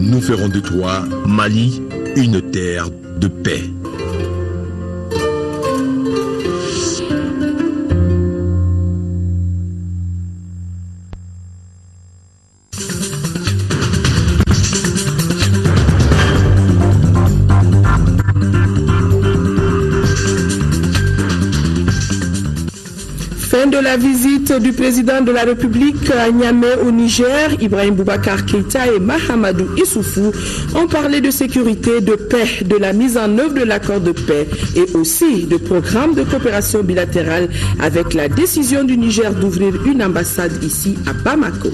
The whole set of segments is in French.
Nous ferons de toi, Mali, une terre de paix. Fin de la visite du président de la République à Niamey au Niger, Ibrahim Boubacar Keïta et Mahamadou Issoufou ont parlé de sécurité, de paix, de la mise en œuvre de l'accord de paix et aussi de programmes de coopération bilatérale avec la décision du Niger d'ouvrir une ambassade ici à Bamako.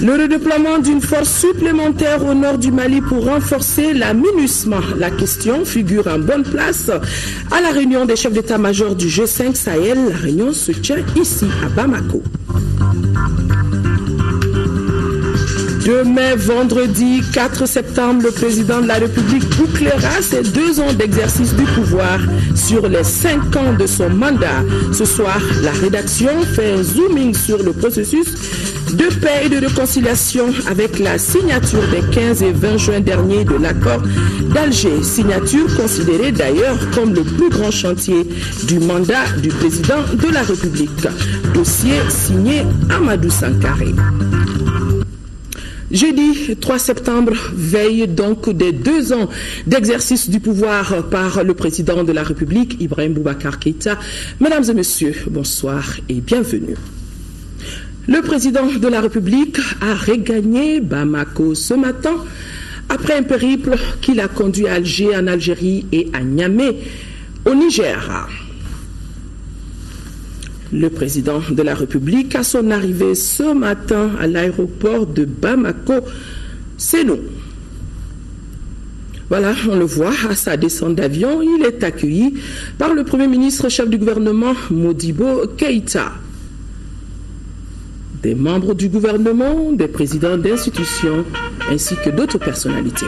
Le redéploiement d'une force supplémentaire au nord du Mali pour renforcer la MINUSMA. La question figure en bonne place à la réunion des chefs d'état-major du G5 Sahel. La réunion se tient ici à Bamako. Demain, vendredi 4 septembre, le président de la République bouclera ses 2 ans d'exercice du pouvoir sur les 5 ans de son mandat. Ce soir, la rédaction fait un zooming sur le processus de paix et de réconciliation avec la signature des 15 et 20 juin dernier de l'accord d'Alger. Signature considérée d'ailleurs comme le plus grand chantier du mandat du président de la République. Dossier signé Amadou Sankaré. Jeudi 3 septembre, veille donc des 2 ans d'exercice du pouvoir par le président de la République, Ibrahim Boubacar Keïta. Mesdames et messieurs, bonsoir et bienvenue. Le président de la République a regagné Bamako ce matin après un périple qui l'a conduit à Alger, en Algérie et à Niamey, au Niger. Le président de la République, à son arrivée ce matin à l'aéroport de Bamako, c'est nous. Voilà, on le voit, à sa descente d'avion, il est accueilli par le Premier ministre, chef du gouvernement, Modibo Keïta. Des membres du gouvernement, des présidents d'institutions, ainsi que d'autres personnalités.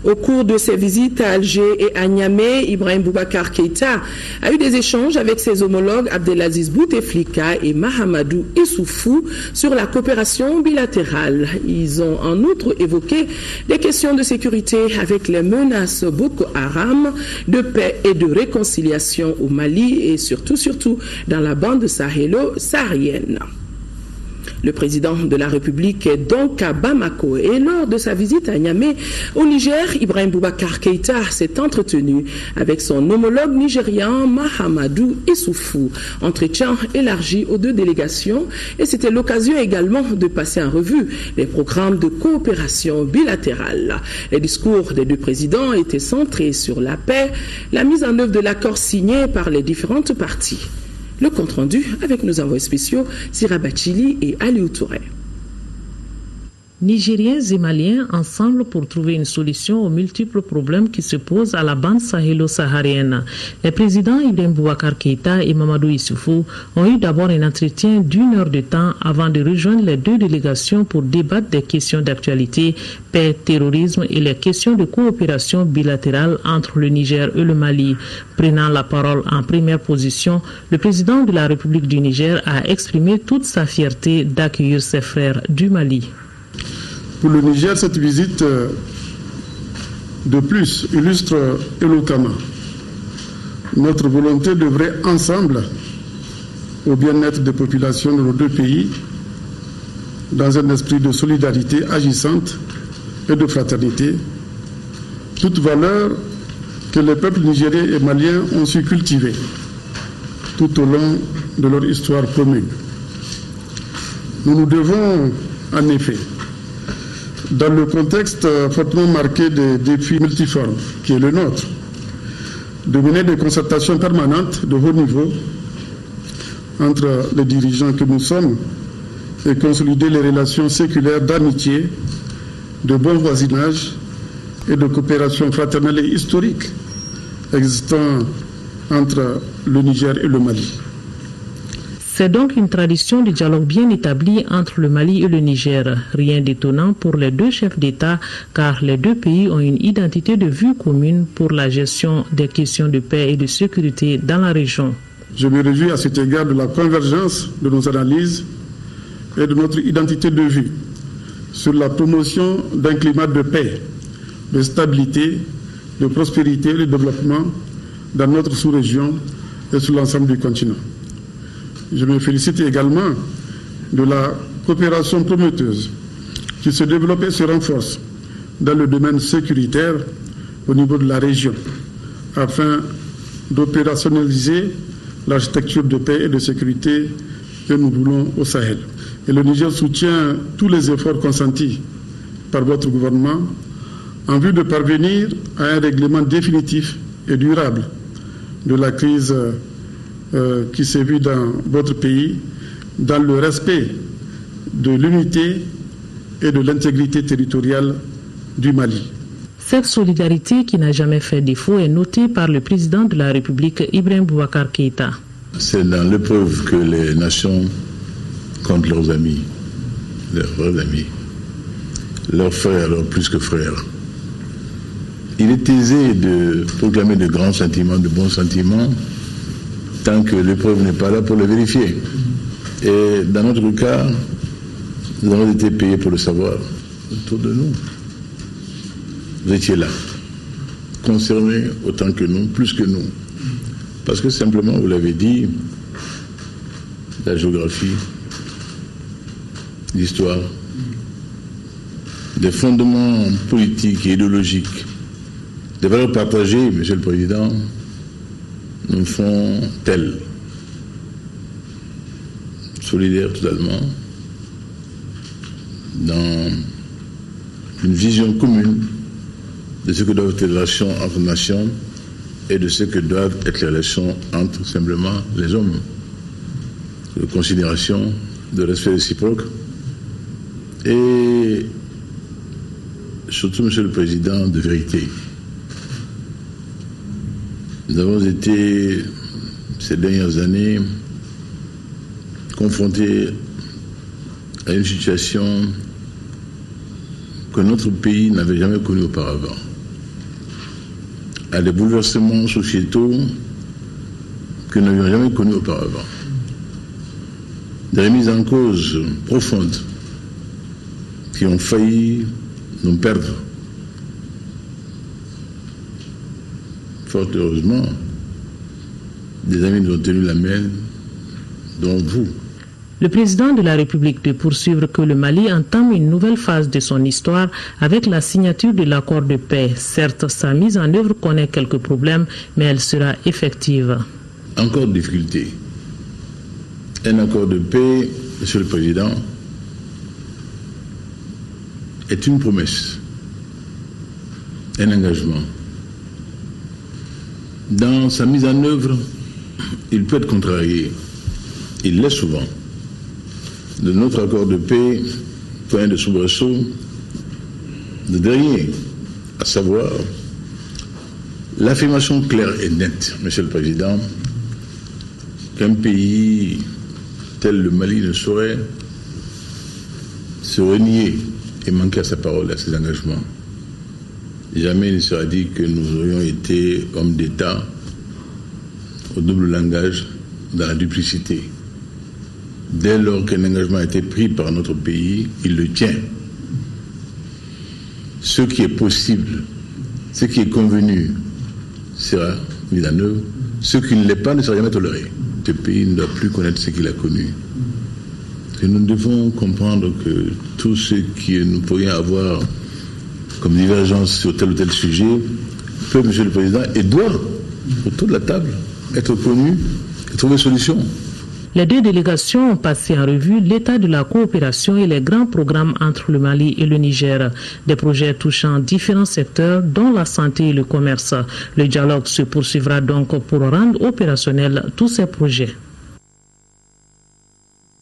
Au cours de ses visites à Alger et à Niamey, Ibrahim Boubacar Keïta a eu des échanges avec ses homologues Abdelaziz Bouteflika et Mahamadou Issoufou sur la coopération bilatérale. Ils ont en outre évoqué des questions de sécurité avec les menaces Boko Haram, de paix et de réconciliation au Mali et surtout dans la bande sahélo-saharienne. Le président de la République est donc à Bamako et lors de sa visite à Niamey, au Niger, Ibrahim Boubacar Keïta s'est entretenu avec son homologue nigérian Mahamadou Issoufou. Entretien élargi aux 2 délégations et c'était l'occasion également de passer en revue les programmes de coopération bilatérale. Les discours des 2 présidents étaient centrés sur la paix, la mise en œuvre de l'accord signé par les différentes parties. Le compte-rendu avec nos envoyés spéciaux, Sira Bachili et Aliou Touré. Nigériens et Maliens ensemble pour trouver une solution aux multiples problèmes qui se posent à la bande sahélo-saharienne. Les présidents Ibrahim Boubacar Keïta et Mahamadou Issoufou ont eu d'abord un entretien d'1 heure de temps avant de rejoindre les 2 délégations pour débattre des questions d'actualité, paix, terrorisme et les questions de coopération bilatérale entre le Niger et le Mali. Prenant la parole en première position, le président de la République du Niger a exprimé toute sa fierté d'accueillir ses frères du Mali. Pour le Niger, cette visite de plus illustre éloquemment notre volonté d'œuvrer ensemble au bien-être des populations de nos 2 pays dans un esprit de solidarité agissante et de fraternité, toute valeur que les peuples nigériens et maliens ont su cultiver tout au long de leur histoire commune. Nous nous devons, en effet, dans le contexte fortement marqué des défis multiformes qui est le nôtre, de mener des concertations permanentes de haut niveau entre les dirigeants que nous sommes et consolider les relations séculaires d'amitié, de bon voisinage et de coopération fraternelle et historique existant entre le Niger et le Mali. C'est donc une tradition de dialogue bien établie entre le Mali et le Niger. Rien d'étonnant pour les deux chefs d'État, car les deux pays ont une identité de vue commune pour la gestion des questions de paix et de sécurité dans la région. Je me réjouis à cet égard de la convergence de nos analyses et de notre identité de vue sur la promotion d'un climat de paix, de stabilité, de prospérité et de développement dans notre sous-région et sur l'ensemble du continent. Je me félicite également de la coopération prometteuse qui se développe et se renforce dans le domaine sécuritaire au niveau de la région, afin d'opérationnaliser l'architecture de paix et de sécurité que nous voulons au Sahel. Et le Niger soutient tous les efforts consentis par votre gouvernement en vue de parvenir à un règlement définitif et durable de la crise qui s'est vue dans votre pays, dans le respect de l'unité et de l'intégrité territoriale du Mali. Cette solidarité qui n'a jamais fait défaut est notée par le président de la République, Ibrahim Boubacar Keïta. C'est dans l'épreuve que les nations comptent leurs amis, leurs vrais amis, leurs frères, leurs plus que frères. Il est aisé de proclamer de grands sentiments, de bons sentiments, tant que l'épreuve n'est pas là pour le vérifier. Et dans notre cas, nous avons été payés pour le savoir autour de nous. Vous étiez là, concernés autant que nous, plus que nous. Parce que simplement, vous l'avez dit, la géographie, l'histoire, des fondements politiques et idéologiques, des valeurs partagées, Monsieur le Président, nous font tels, solidaires totalement, dans une vision commune de ce que doivent être les relations entre nations et de ce que doivent être les relations entre simplement les hommes. De considération, de respect réciproque et surtout, Monsieur le Président, de vérité. Nous avons été, ces dernières années, confrontés à une situation que notre pays n'avait jamais connue auparavant, à des bouleversements sociétaux que nous n'avions jamais connus auparavant, des remises en cause profondes qui ont failli nous perdre. Fort heureusement, des amis nous ont tenu la main, dont vous. Le président de la République de poursuivre que le Mali entame une nouvelle phase de son histoire avec la signature de l'accord de paix. Certes, sa mise en œuvre connaît quelques problèmes, mais elle sera effective. Encore de difficultés. Un accord de paix, Monsieur le Président, est une promesse, un engagement. Dans sa mise en œuvre, il peut être contrarié. Il l'est souvent. De notre accord de paix, point de soubresaut, de dernier, à savoir l'affirmation claire et nette, Monsieur le Président, qu'un pays tel le Mali ne saurait se renier et manquer à sa parole, à ses engagements. Jamais il ne sera dit que nous aurions été hommes d'État au double langage, dans la duplicité. Dès lors qu'un engagement a été pris par notre pays, il le tient. Ce qui est possible, ce qui est convenu, sera mis en œuvre. Ce qui ne l'est pas ne sera jamais toléré. Ce pays ne doit plus connaître ce qu'il a connu. Et nous devons comprendre que tout ce que nous pourrions avoir comme divergence sur tel ou tel sujet peut, Monsieur le Président, et doit, autour de la table, être connu et trouver solution. Les deux délégations ont passé en revue l'état de la coopération et les grands programmes entre le Mali et le Niger. Des projets touchant différents secteurs, dont la santé et le commerce. Le dialogue se poursuivra donc pour rendre opérationnels tous ces projets.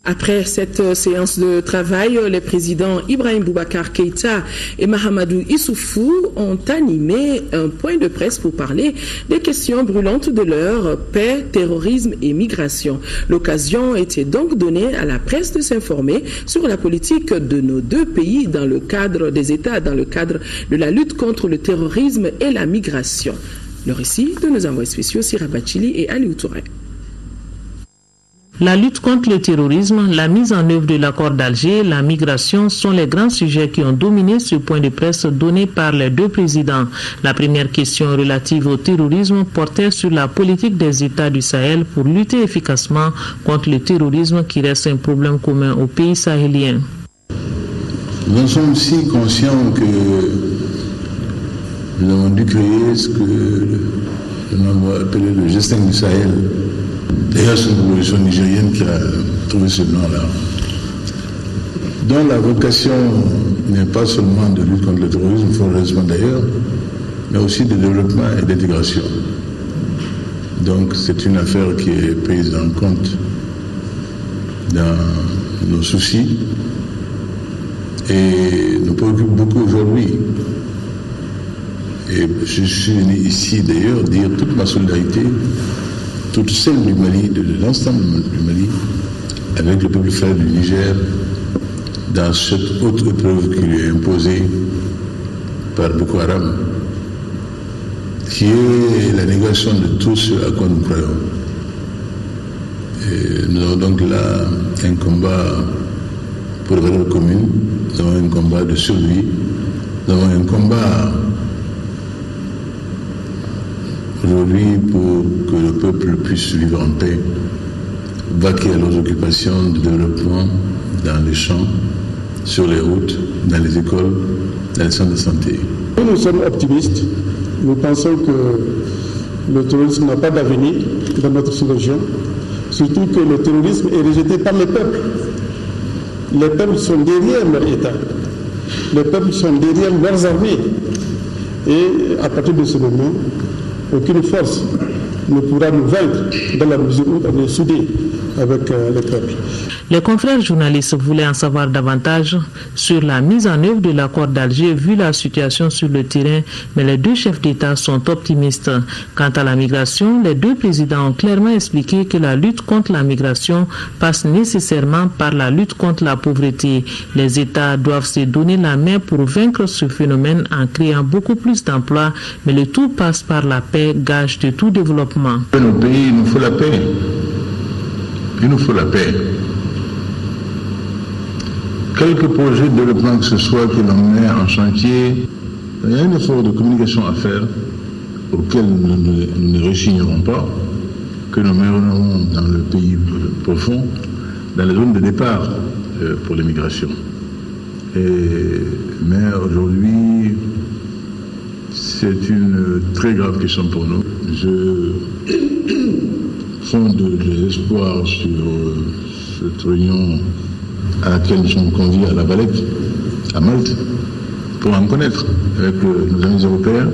Après cette séance de travail, les présidents Ibrahim Boubacar Keïta et Mahamadou Issoufou ont animé un point de presse pour parler des questions brûlantes de l'heure, paix, terrorisme et migration. L'occasion était donc donnée à la presse de s'informer sur la politique de nos deux pays dans le cadre des États, dans le cadre de la lutte contre le terrorisme et la migration. Le récit de nos envoyés spéciaux Sira Bachili et Aliou Touré. La lutte contre le terrorisme, la mise en œuvre de l'accord d'Alger, la migration sont les grands sujets qui ont dominé ce point de presse donné par les deux présidents. La première question relative au terrorisme portait sur la politique des États du Sahel pour lutter efficacement contre le terrorisme qui reste un problème commun aux pays sahéliens. Nous sommes aussi conscients que nous avons dû créer ce que nous avons appelé le G5 du Sahel. D'ailleurs, c'est une révolution nigérienne qui a trouvé ce nom-là, dont la vocation n'est pas seulement de lutte contre le terrorisme, heureusement d'ailleurs, mais aussi de développement et d'intégration. Donc c'est une affaire qui est prise en compte dans nos soucis et nous préoccupe beaucoup aujourd'hui. Et je suis venu ici d'ailleurs dire toute ma solidarité, toute celle du Mali, de l'ensemble du Mali, avec le peuple frère du Niger, dans cette autre épreuve qui lui est imposée par Boko Haram, qui est la négation de tout ce à quoi nous croyons. Et nous avons donc là un combat pour les valeurs communes, nous avons un combat de survie, nous avons un combat aujourd'hui pour que le peuple puisse vivre en paix, vaquer à leurs occupations de développement dans les champs, sur les routes, dans les écoles, dans les centres de santé. Nous sommes optimistes. Nous pensons que le terrorisme n'a pas d'avenir dans notre sous-région, surtout que le terrorisme est rejeté par les peuples. Les peuples sont derrière leur État. Les peuples sont derrière leurs armées. Et à partir de ce moment, aucune force ne pourra nous vaincre dans la mesure où on est soudés avec les peuples. Les confrères journalistes voulaient en savoir davantage sur la mise en œuvre de l'accord d'Alger vu la situation sur le terrain, mais les deux chefs d'État sont optimistes. Quant à la migration, les deux présidents ont clairement expliqué que la lutte contre la migration passe nécessairement par la lutte contre la pauvreté. Les États doivent se donner la main pour vaincre ce phénomène en créant beaucoup plus d'emplois, mais le tout passe par la paix, gage de tout développement. Nos pays, il nous faut la paix. Il nous faut la paix. Quelques projets de développement que ce soit que l'on met en chantier, il y a un effort de communication à faire auquel nous ne résignerons pas, que nous mènerons dans le pays profond, dans les zones de départ pour l'immigration. Mais aujourd'hui, c'est une très grave question pour nous. Je fonde des espoirs sur cette réunion à laquelle nous sommes conviés à La Valette, à Malte, pour en connaître avec nos amis européens.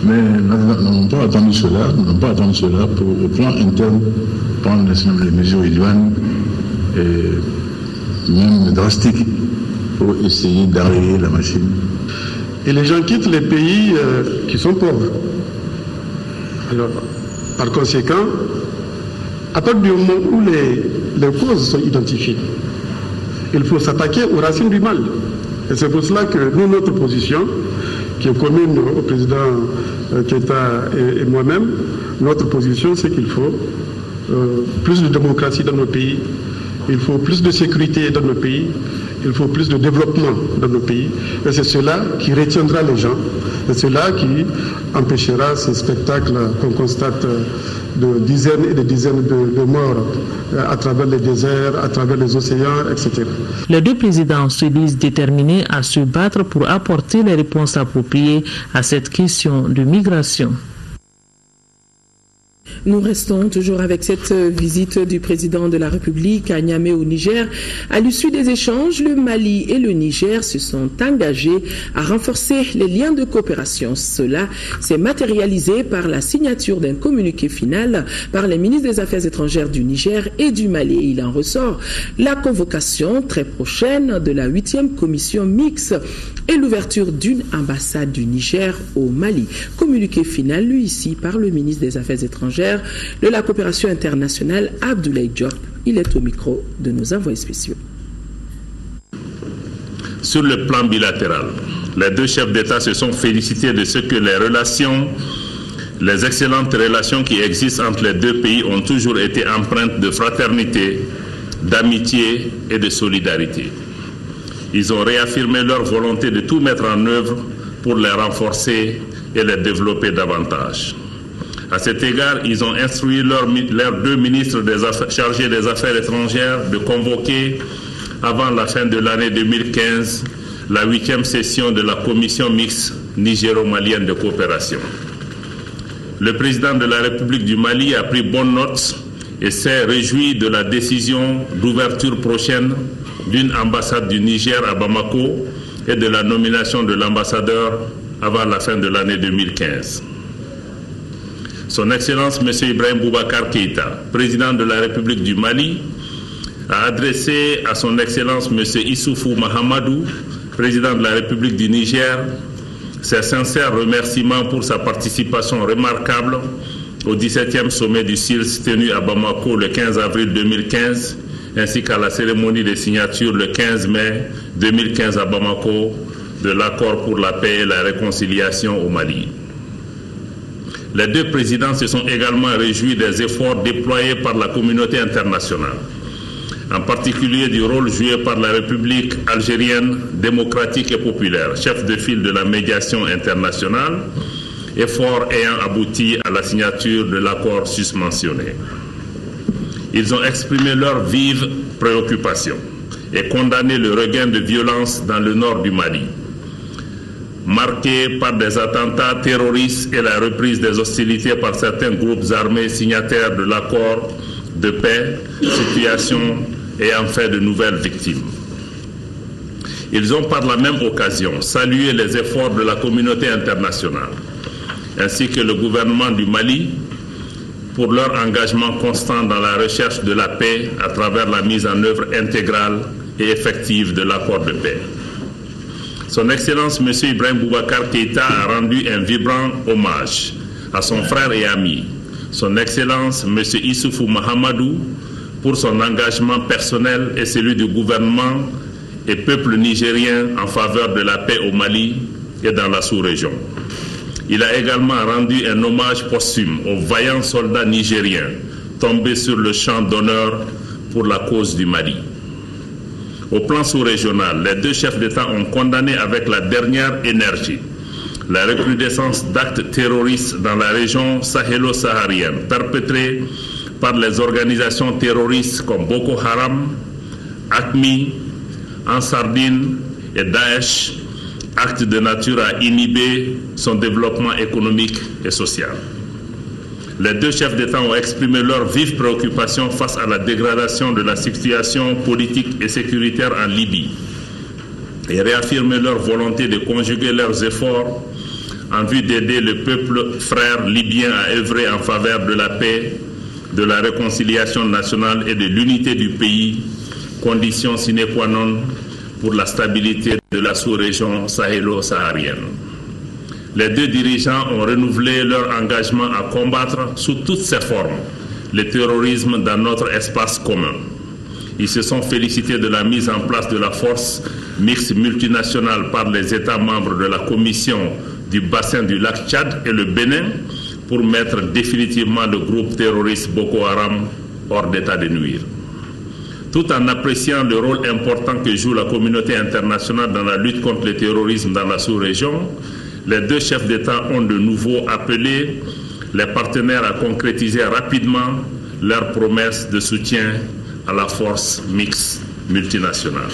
Mais nous n'avons pas attendu cela pour, au plan interne, prendre les mesures idoines et même drastiques pour essayer d'arrêter la machine. Et les gens quittent les pays qui sont pauvres. Alors, par conséquent, à partir du moment où les causes sont identifiées, il faut s'attaquer aux racines du mal. Et c'est pour cela que nous, notre position, qui est commune au président Keïta et moi-même, notre position, c'est qu'il faut plus de démocratie dans nos pays, il faut plus de sécurité dans nos pays, il faut plus de développement dans nos pays. Et c'est cela qui retiendra les gens. Et c'est cela qui empêchera ces spectacles qu'on constate de dizaines et de dizaines de morts à travers les déserts, à travers les océans, etc. Les deux présidents se disent déterminés à se battre pour apporter les réponses appropriées à cette question de migration. Nous restons toujours avec cette visite du président de la République à Niamey au Niger. À l'issue des échanges, le Mali et le Niger se sont engagés à renforcer les liens de coopération. Cela s'est matérialisé par la signature d'un communiqué final par les ministres des Affaires étrangères du Niger et du Mali. Il en ressort la convocation très prochaine de la 8e commission mixte et l'ouverture d'une ambassade du Niger au Mali. Communiqué final, lui ici, par le ministre des Affaires étrangères de la coopération internationale, Abdoulaye Diop. Il est au micro de nos envoyés spéciaux. Sur le plan bilatéral, les deux chefs d'État se sont félicités de ce que les excellentes relations qui existent entre les deux pays ont toujours été empreintes de fraternité, d'amitié et de solidarité. Ils ont réaffirmé leur volonté de tout mettre en œuvre pour les renforcer et les développer davantage. À cet égard, ils ont instruit leurs deux ministres chargés des Affaires étrangères de convoquer, avant la fin de l'année 2015, la 8e session de la commission mixte nigéro-malienne de coopération. Le président de la République du Mali a pris bonne note et s'est réjoui de la décision d'ouverture prochaine d'une ambassade du Niger à Bamako et de la nomination de l'ambassadeur avant la fin de l'année 2015. Son Excellence M. Ibrahim Boubacar Keïta, président de la République du Mali, a adressé à son Excellence M. Issoufou Mahamadou, président de la République du Niger, ses sincères remerciements pour sa participation remarquable au 17e sommet du CILS tenu à Bamako le 15 avril 2015, ainsi qu'à la cérémonie de signature le 15 mai 2015 à Bamako de l'accord pour la paix et la réconciliation au Mali. Les deux présidents se sont également réjouis des efforts déployés par la communauté internationale, en particulier du rôle joué par la République algérienne démocratique et populaire, chef de file de la médiation internationale, effort ayant abouti à la signature de l'accord susmentionné. Ils ont exprimé leur vive préoccupation et condamné le regain de violence dans le nord du Mali, marqué par des attentats terroristes et la reprise des hostilités par certains groupes armés signataires de l'accord de paix, situation ayant fait de nouvelles victimes. Ils ont par la même occasion salué les efforts de la communauté internationale, ainsi que le gouvernement du Mali, pour leur engagement constant dans la recherche de la paix à travers la mise en œuvre intégrale et effective de l'accord de paix. Son Excellence M. Ibrahim Boubacar Keïta a rendu un vibrant hommage à son frère et ami, son Excellence M. Issoufou Mahamadou, pour son engagement personnel et celui du gouvernement et peuple nigérien en faveur de la paix au Mali et dans la sous-région. Il a également rendu un hommage posthume aux vaillants soldats nigériens tombés sur le champ d'honneur pour la cause du Mali. Au plan sous-régional, les deux chefs d'État ont condamné avec la dernière énergie la recrudescence d'actes terroristes dans la région sahélo-saharienne, perpétrés par les organisations terroristes comme Boko Haram, AQMI, Ansardine et Daesh, actes de nature à inhiber son développement économique et social. Les deux chefs d'État ont exprimé leur vive préoccupation face à la dégradation de la situation politique et sécuritaire en Libye et réaffirmé leur volonté de conjuguer leurs efforts en vue d'aider le peuple frère libyen à œuvrer en faveur de la paix, de la réconciliation nationale et de l'unité du pays, condition sine qua non pour la stabilité de la sous-région sahélo-saharienne. Les deux dirigeants ont renouvelé leur engagement à combattre sous toutes ses formes le terrorisme dans notre espace commun. Ils se sont félicités de la mise en place de la force mixte multinationale par les États membres de la Commission du bassin du lac Tchad et le Bénin pour mettre définitivement le groupe terroriste Boko Haram hors d'état de nuire. Tout en appréciant le rôle important que joue la communauté internationale dans la lutte contre le terrorisme dans la sous-région, les deux chefs d'État ont de nouveau appelé les partenaires à concrétiser rapidement leurs promesses de soutien à la force mixte multinationale.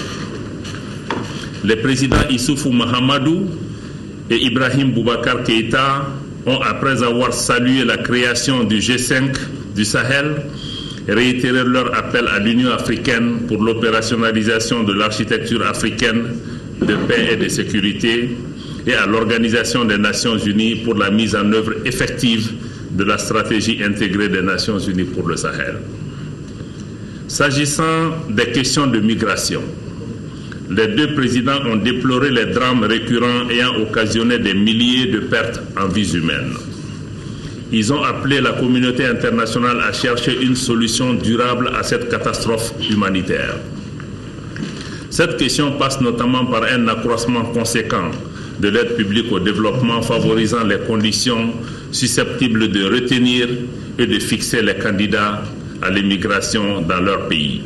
Les présidents Issoufou Mahamadou et Ibrahim Boubacar Keïta ont, après avoir salué la création du G5 du Sahel, réitéré leur appel à l'Union africaine pour l'opérationnalisation de l'architecture africaine de paix et de sécurité et à l'Organisation des Nations Unies pour la mise en œuvre effective de la stratégie intégrée des Nations Unies pour le Sahel. S'agissant des questions de migration, les deux présidents ont déploré les drames récurrents ayant occasionné des milliers de pertes en vies humaines. Ils ont appelé la communauté internationale à chercher une solution durable à cette catastrophe humanitaire. Cette question passe notamment par un accroissement conséquent de l'aide publique au développement favorisant les conditions susceptibles de retenir et de fixer les candidats à l'immigration dans leur pays.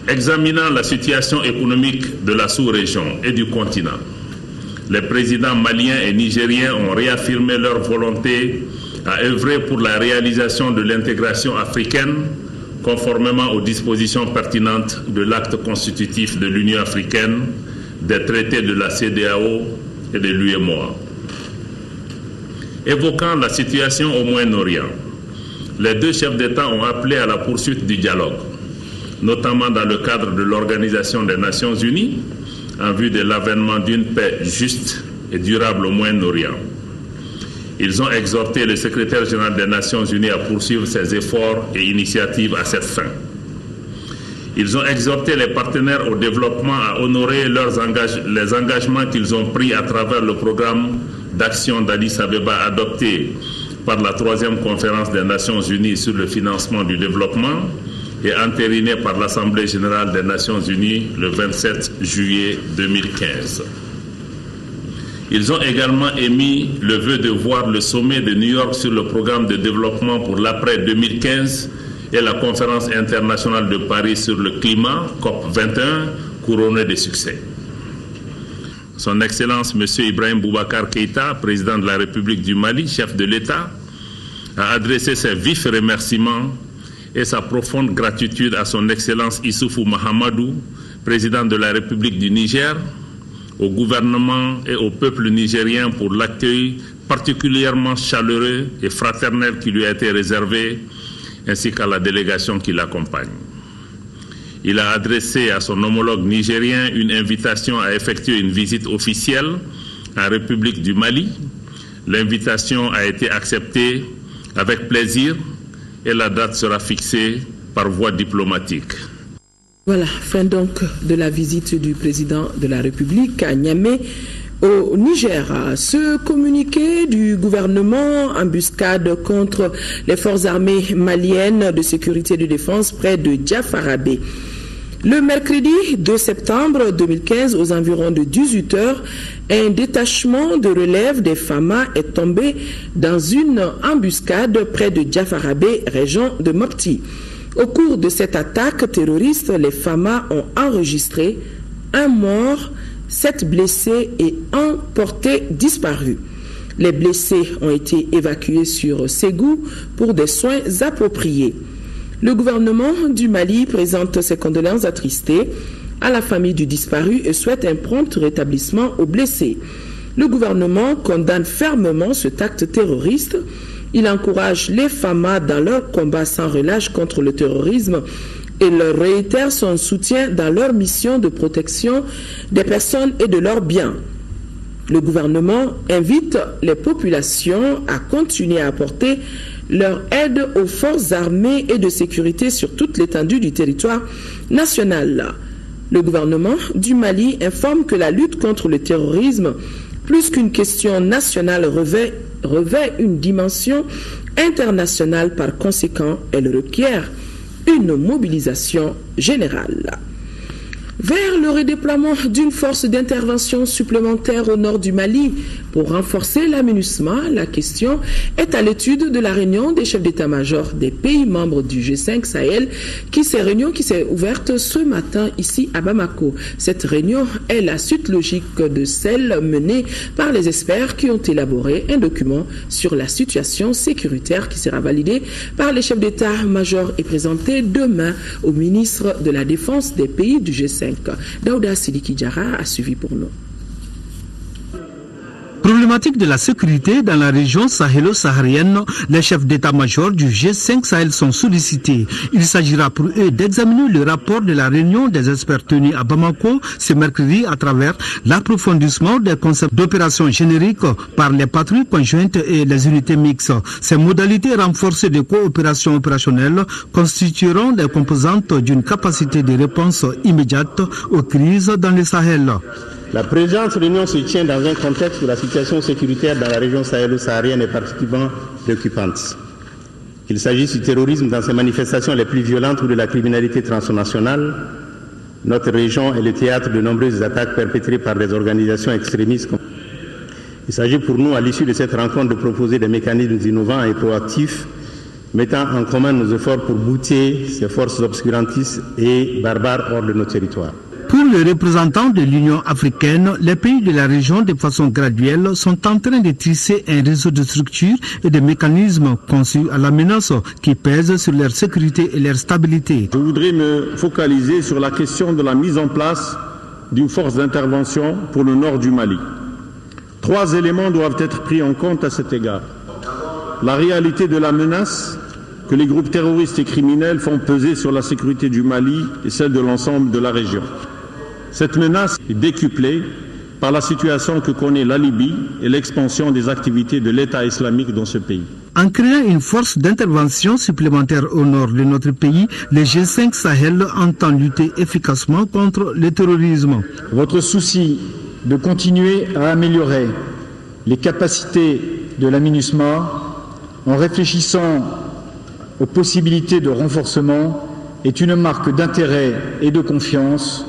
Examinant la situation économique de la sous-région et du continent, les présidents maliens et nigériens ont réaffirmé leur volonté à œuvrer pour la réalisation de l'intégration africaine conformément aux dispositions pertinentes de l'acte constitutif de l'Union africaine, des traités de la CEDEAO et de l'UEMOA. Évoquant la situation au Moyen-Orient, les deux chefs d'État ont appelé à la poursuite du dialogue, notamment dans le cadre de l'Organisation des Nations Unies, en vue de l'avènement d'une paix juste et durable au Moyen-Orient. Ils ont exhorté le secrétaire général des Nations Unies à poursuivre ses efforts et initiatives à cette fin. Ils ont exhorté les partenaires au développement à honorer les engagements qu'ils ont pris à travers le programme d'action d'Addis Abeba adopté par la 3e conférence des Nations Unies sur le financement du développement et entériné par l'Assemblée générale des Nations Unies le 27 juillet 2015. Ils ont également émis le vœu de voir le sommet de New York sur le programme de développement pour l'après 2015 et la conférence internationale de Paris sur le climat, COP21, couronnée de succès. Son Excellence M. Ibrahim Boubacar Keïta, président de la République du Mali, chef de l'État, a adressé ses vifs remerciements et sa profonde gratitude à son Excellence Issoufou Mahamadou, président de la République du Niger, au gouvernement et au peuple nigérien pour l'accueil particulièrement chaleureux et fraternel qui lui a été réservé, ainsi qu'à la délégation qui l'accompagne. Il a adressé à son homologue nigérien une invitation à effectuer une visite officielle en République du Mali. L'invitation a été acceptée avec plaisir et la date sera fixée par voie diplomatique. Voilà, fin donc de la visite du président de la République à Niamey au Niger. Ce communiqué du gouvernement, embuscade contre les forces armées maliennes de sécurité et de défense près de Diafarabé. Le mercredi 2 septembre 2015, aux environs de 18h, un détachement de relève des FAMA est tombé dans une embuscade près de Diafarabé, région de Mopti. Au cours de cette attaque terroriste, les FAMA ont enregistré un mort, 7 blessés et 1 porté disparu. Les blessés ont été évacués sur Ségou pour des soins appropriés. Le gouvernement du Mali présente ses condoléances attristées à la famille du disparu et souhaite un prompt rétablissement aux blessés. Le gouvernement condamne fermement cet acte terroriste. Il encourage les FAMA dans leur combat sans relâche contre le terrorisme et leur réitère son soutien dans leur mission de protection des personnes et de leurs biens. Le gouvernement invite les populations à continuer à apporter leur aide aux forces armées et de sécurité sur toute l'étendue du territoire national. Le gouvernement du Mali informe que la lutte contre le terrorisme, plus qu'une question nationale, revêt une dimension internationale. Par conséquent, elle requiert une mobilisation générale. Vers le redéploiement d'une force d'intervention supplémentaire au nord du Mali pour renforcer l'aménagement, la question est à l'étude de la réunion des chefs d'état-major des pays membres du G5 Sahel qui s'est ouverte ce matin ici à Bamako. Cette réunion est la suite logique de celle menée par les experts qui ont élaboré un document sur la situation sécuritaire qui sera validé par les chefs d'état-major et présenté demain au ministre de la Défense des pays du G5. Daouda Sidiki Diarra a suivi pour nous. problématique de la sécurité dans la région sahélo-saharienne, les chefs d'état-major du G5 Sahel sont sollicités. Il s'agira pour eux d'examiner le rapport de la réunion des experts tenus à Bamako ce mercredi à travers l'approfondissement des concepts d'opération générique par les patrouilles conjointes et les unités mixtes. Ces modalités renforcées de coopération opérationnelle constitueront les composantes d'une capacité de réponse immédiate aux crises dans le Sahel. La présente réunion se tient dans un contexte où la situation sécuritaire dans la région sahélo-saharienne est particulièrement préoccupante. Qu'il s'agisse du terrorisme dans ses manifestations les plus violentes ou de la criminalité transnationale, notre région est le théâtre de nombreuses attaques perpétrées par des organisations extrémistes. Il s'agit pour nous, à l'issue de cette rencontre, de proposer des mécanismes innovants et proactifs mettant en commun nos efforts pour bouter ces forces obscurantistes et barbares hors de nos territoires. Pour les représentants de l'Union africaine, les pays de la région, de façon graduelle, sont en train de tisser un réseau de structures et de mécanismes conçus à la menace qui pèsent sur leur sécurité et leur stabilité. Je voudrais me focaliser sur la question de la mise en place d'une force d'intervention pour le nord du Mali. 3 éléments doivent être pris en compte à cet égard. La réalité de la menace que les groupes terroristes et criminels font peser sur la sécurité du Mali et celle de l'ensemble de la région. Cette menace est décuplée par la situation que connaît la Libye et l'expansion des activités de l'État islamique dans ce pays. En créant une force d'intervention supplémentaire au nord de notre pays, le G5 Sahel entend lutter efficacement contre le terrorisme. Votre souci de continuer à améliorer les capacités de la MINUSMA en réfléchissant aux possibilités de renforcement est une marque d'intérêt et de confiance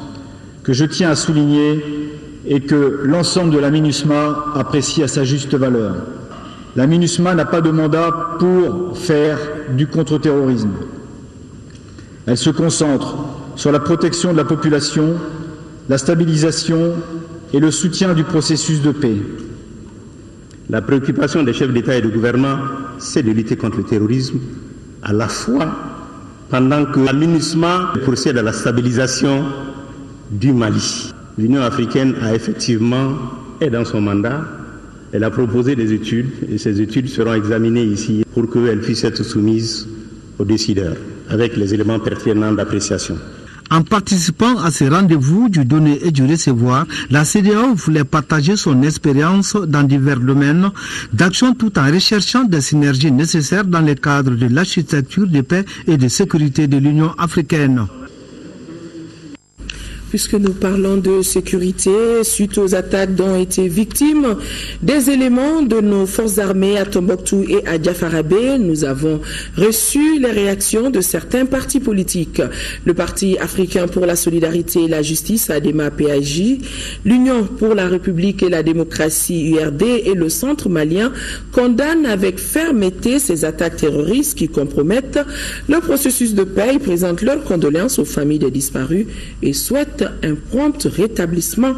que je tiens à souligner et que l'ensemble de la MINUSMA apprécie à sa juste valeur. La MINUSMA n'a pas de mandat pour faire du contre-terrorisme. Elle se concentre sur la protection de la population, la stabilisation et le soutien du processus de paix. La préoccupation des chefs d'État et de gouvernement, c'est de lutter contre le terrorisme, à la fois pendant que la MINUSMA procède à la stabilisation du Mali. L'Union africaine a effectivement, est dans son mandat, elle a proposé des études et ces études seront examinées ici pour qu'elles puissent être soumises aux décideurs avec les éléments pertinents d'appréciation. En participant à ces rendez-vous du donner et du recevoir, la CEDEAO voulait partager son expérience dans divers domaines d'action tout en recherchant des synergies nécessaires dans le cadre de l'architecture de paix et de sécurité de l'Union africaine. Puisque nous parlons de sécurité, suite aux attaques dont ont été victimes des éléments de nos forces armées à Tombouctou et à Diafarabé, nous avons reçu les réactions de certains partis politiques. Le Parti africain pour la solidarité et la justice, ADEMA PAJ, l'Union pour la République et la démocratie, URD, et le Centre malien condamnent avec fermeté ces attaques terroristes qui compromettent le processus de paix. Ils présentent leurs condoléances aux familles des disparus et souhaitent un prompt rétablissement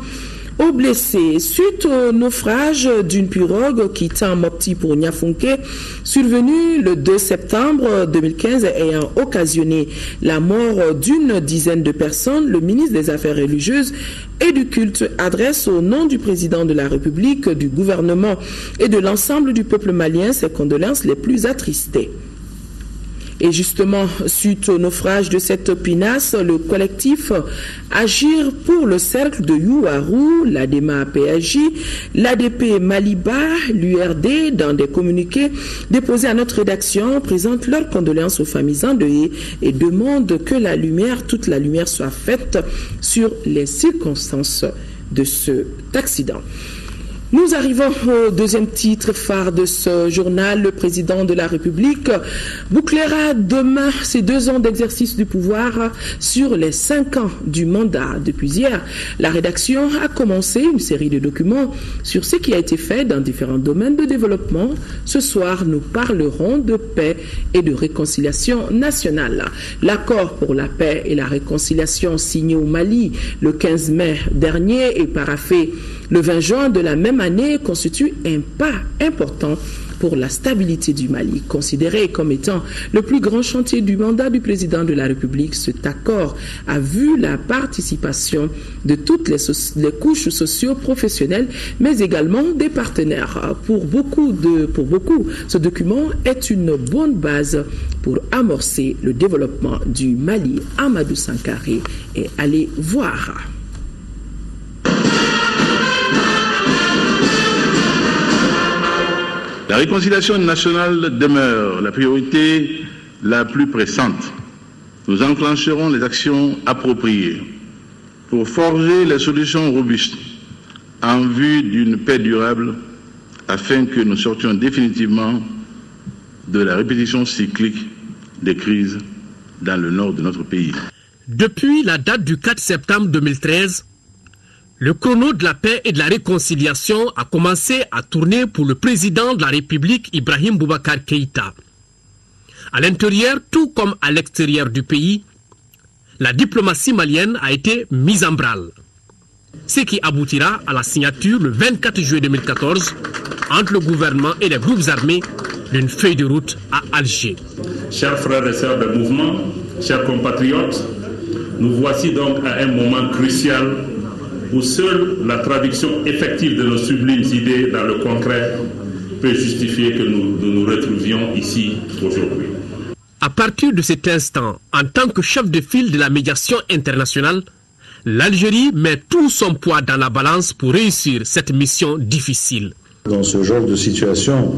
aux blessés. Suite au naufrage d'une pirogue quittant Mopti pour Niafunke, survenu le 2 septembre 2015 ayant occasionné la mort d'une dizaine de personnes, le ministre des Affaires religieuses et du culte adresse au nom du président de la République, du gouvernement et de l'ensemble du peuple malien ses condoléances les plus attristées. Et justement, suite au naufrage de cette pinasse, le collectif Agir pour le cercle de Youarou, l'ADEMA PAJ, l'ADP Maliba, l'URD, dans des communiqués déposés à notre rédaction, présentent leurs condoléances aux familles endeuillées et demandent que toute la lumière soit faite sur les circonstances de cet accident. Nous arrivons au deuxième titre phare de ce journal. Le président de la République bouclera demain ses 2 ans d'exercice du pouvoir sur les 5 ans du mandat. Depuis hier, la rédaction a commencé une série de documents sur ce qui a été fait dans différents domaines de développement. Ce soir, nous parlerons de paix et de réconciliation nationale. L'accord pour la paix et la réconciliation signé au Mali le 15 mai dernier et paraphé le 20 juin de la même année constitue un pas important pour la stabilité du Mali. Considéré comme étant le plus grand chantier du mandat du président de la République, cet accord a vu la participation de toutes les couches socio-professionnelles, mais également des partenaires. Pour beaucoup, ce document est une bonne base pour amorcer le développement du Mali. Amadou Sankaré est allé voir. La réconciliation nationale demeure la priorité la plus pressante. Nous enclencherons les actions appropriées pour forger les solutions robustes en vue d'une paix durable afin que nous sortions définitivement de la répétition cyclique des crises dans le nord de notre pays. Depuis la date du 4 septembre 2013, le chrono de la paix et de la réconciliation a commencé à tourner pour le président de la République, Ibrahim Boubacar Keïta. À l'intérieur, tout comme à l'extérieur du pays, la diplomatie malienne a été mise en branle. Ce qui aboutira à la signature le 24 juillet 2014 entre le gouvernement et les groupes armés d'une feuille de route à Alger. Chers frères et sœurs du mouvement, chers compatriotes, nous voici donc à un moment crucial où seule la traduction effective de nos sublimes idées dans le concret peut justifier que nous nous retrouvions ici aujourd'hui. À partir de cet instant, en tant que chef de file de la médiation internationale, l'Algérie met tout son poids dans la balance pour réussir cette mission difficile. Dans ce genre de situation,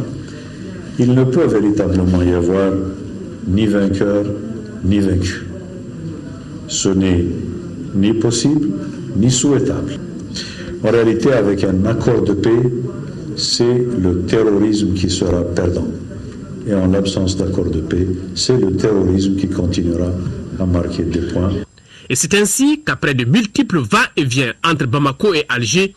il ne peut véritablement y avoir ni vainqueur ni vaincu. Ce n'est ni possible ni souhaitable. En réalité, avec un accord de paix, c'est le terrorisme qui sera perdant. Et en l'absence d'accord de paix, c'est le terrorisme qui continuera à marquer des points. Et c'est ainsi qu'après de multiples va-et-vient entre Bamako et Alger,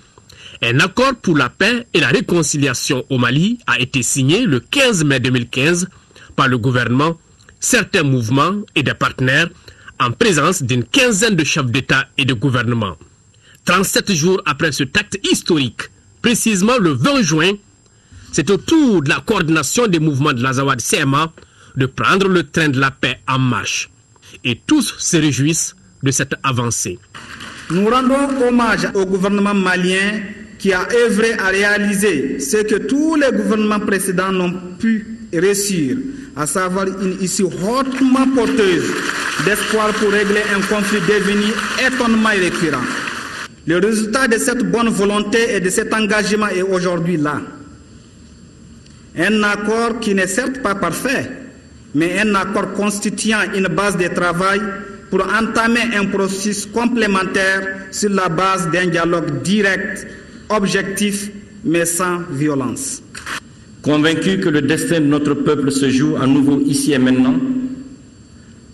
un accord pour la paix et la réconciliation au Mali a été signé le 15 mai 2015 par le gouvernement, certains mouvements et des partenaires en présence d'une quinzaine de chefs d'État et de gouvernement. 37 jours après cet acte historique, précisément le 20 juin, c'est au tour de la coordination des mouvements de l'Azawad CMA de prendre le train de la paix en marche. Et tous se réjouissent de cette avancée. Nous rendons hommage au gouvernement malien qui a œuvré à réaliser ce que tous les gouvernements précédents n'ont pu réussir, à savoir une issue hautement porteuse d'espoir pour régler un conflit devenu étonnement récurrent. Le résultat de cette bonne volonté et de cet engagement est aujourd'hui là. Un accord qui n'est certes pas parfait, mais un accord constituant une base de travail pour entamer un processus complémentaire sur la base d'un dialogue direct, objectif, mais sans violence. Convaincus que le destin de notre peuple se joue à nouveau ici et maintenant,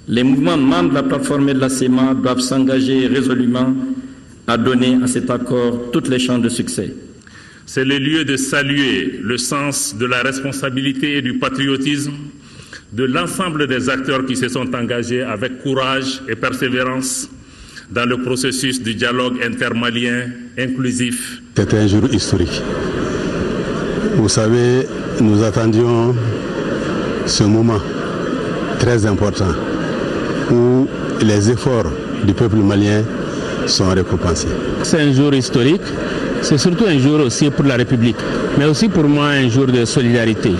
les mouvements membres de la plateforme et de la CEMA doivent s'engager résolument à donner à cet accord toutes les chances de succès. C'est le lieu de saluer le sens de la responsabilité et du patriotisme de l'ensemble des acteurs qui se sont engagés avec courage et persévérance dans le processus du dialogue intermalien inclusif. C'était un jour historique. Vous savez, nous attendions ce moment très important où les efforts du peuple malien sont récompensés. C'est un jour historique, c'est surtout un jour aussi pour la République, mais aussi pour moi un jour de solidarité.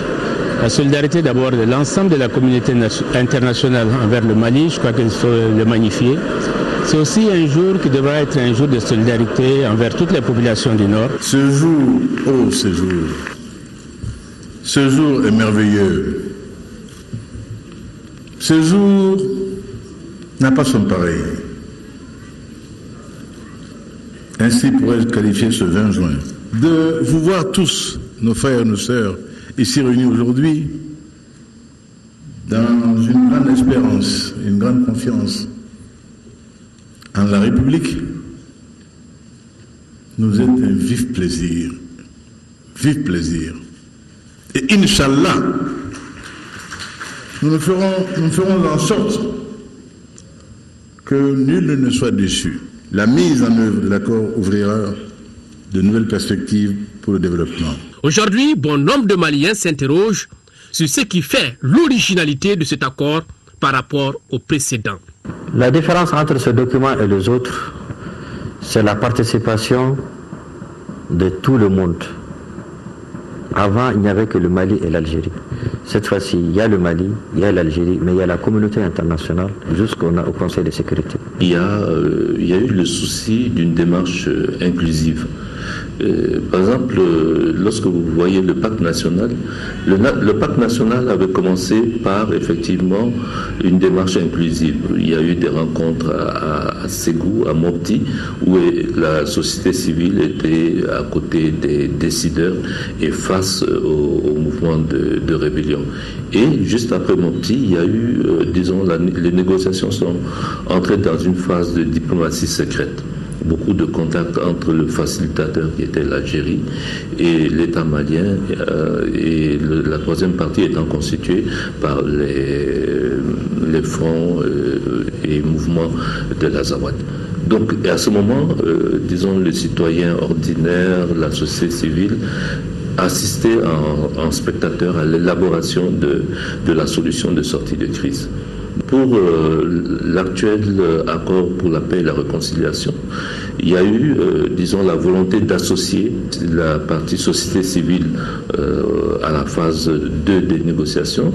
La solidarité d'abord de l'ensemble de la communauté internationale envers le Mali, je crois qu'il faut le magnifier. C'est aussi un jour qui devra être un jour de solidarité envers toutes les populations du Nord. Ce jour, oh ce jour est merveilleux. Ce jour n'a pas son pareil. Ainsi pourrait qualifier ce 20 juin. De vous voir tous, nos frères et nos sœurs, ici réunis aujourd'hui, dans une grande espérance, une grande confiance en la République, nous est un vif plaisir. Vif plaisir. Et Inch'Allah, nous ferons en sorte que nul ne soit déçu. La mise en œuvre de l'accord ouvrira de nouvelles perspectives pour le développement. Aujourd'hui, bon nombre de Maliens s'interrogent sur ce qui fait l'originalité de cet accord par rapport au précédent. La différence entre ce document et les autres, c'est la participation de tout le monde. Avant, il n'y avait que le Mali et l'Algérie. Cette fois-ci, il y a le Mali, il y a l'Algérie, mais il y a la communauté internationale jusqu'au Conseil de sécurité. Il y a eu le souci d'une démarche inclusive. Par exemple, lorsque vous voyez le pacte national, le pacte national avait commencé par effectivement une démarche inclusive. Il y a eu des rencontres à Ségou, à Mopti, où la société civile était à côté des décideurs et face au mouvement de rébellion. Et juste après Mopti, il y a eu, les négociations sont entrées dans une phase de diplomatie secrète. Beaucoup de contacts entre le facilitateur qui était l'Algérie et l'État malien, et la troisième partie étant constituée par les fronts et mouvements de l'Azawad. Donc à ce moment, les citoyens ordinaires, la société civile, assistaient en spectateur à l'élaboration de la solution de sortie de crise. Pour l'actuel accord pour la paix et la réconciliation, il y a eu, la volonté d'associer la partie société civile à la phase 2 des négociations.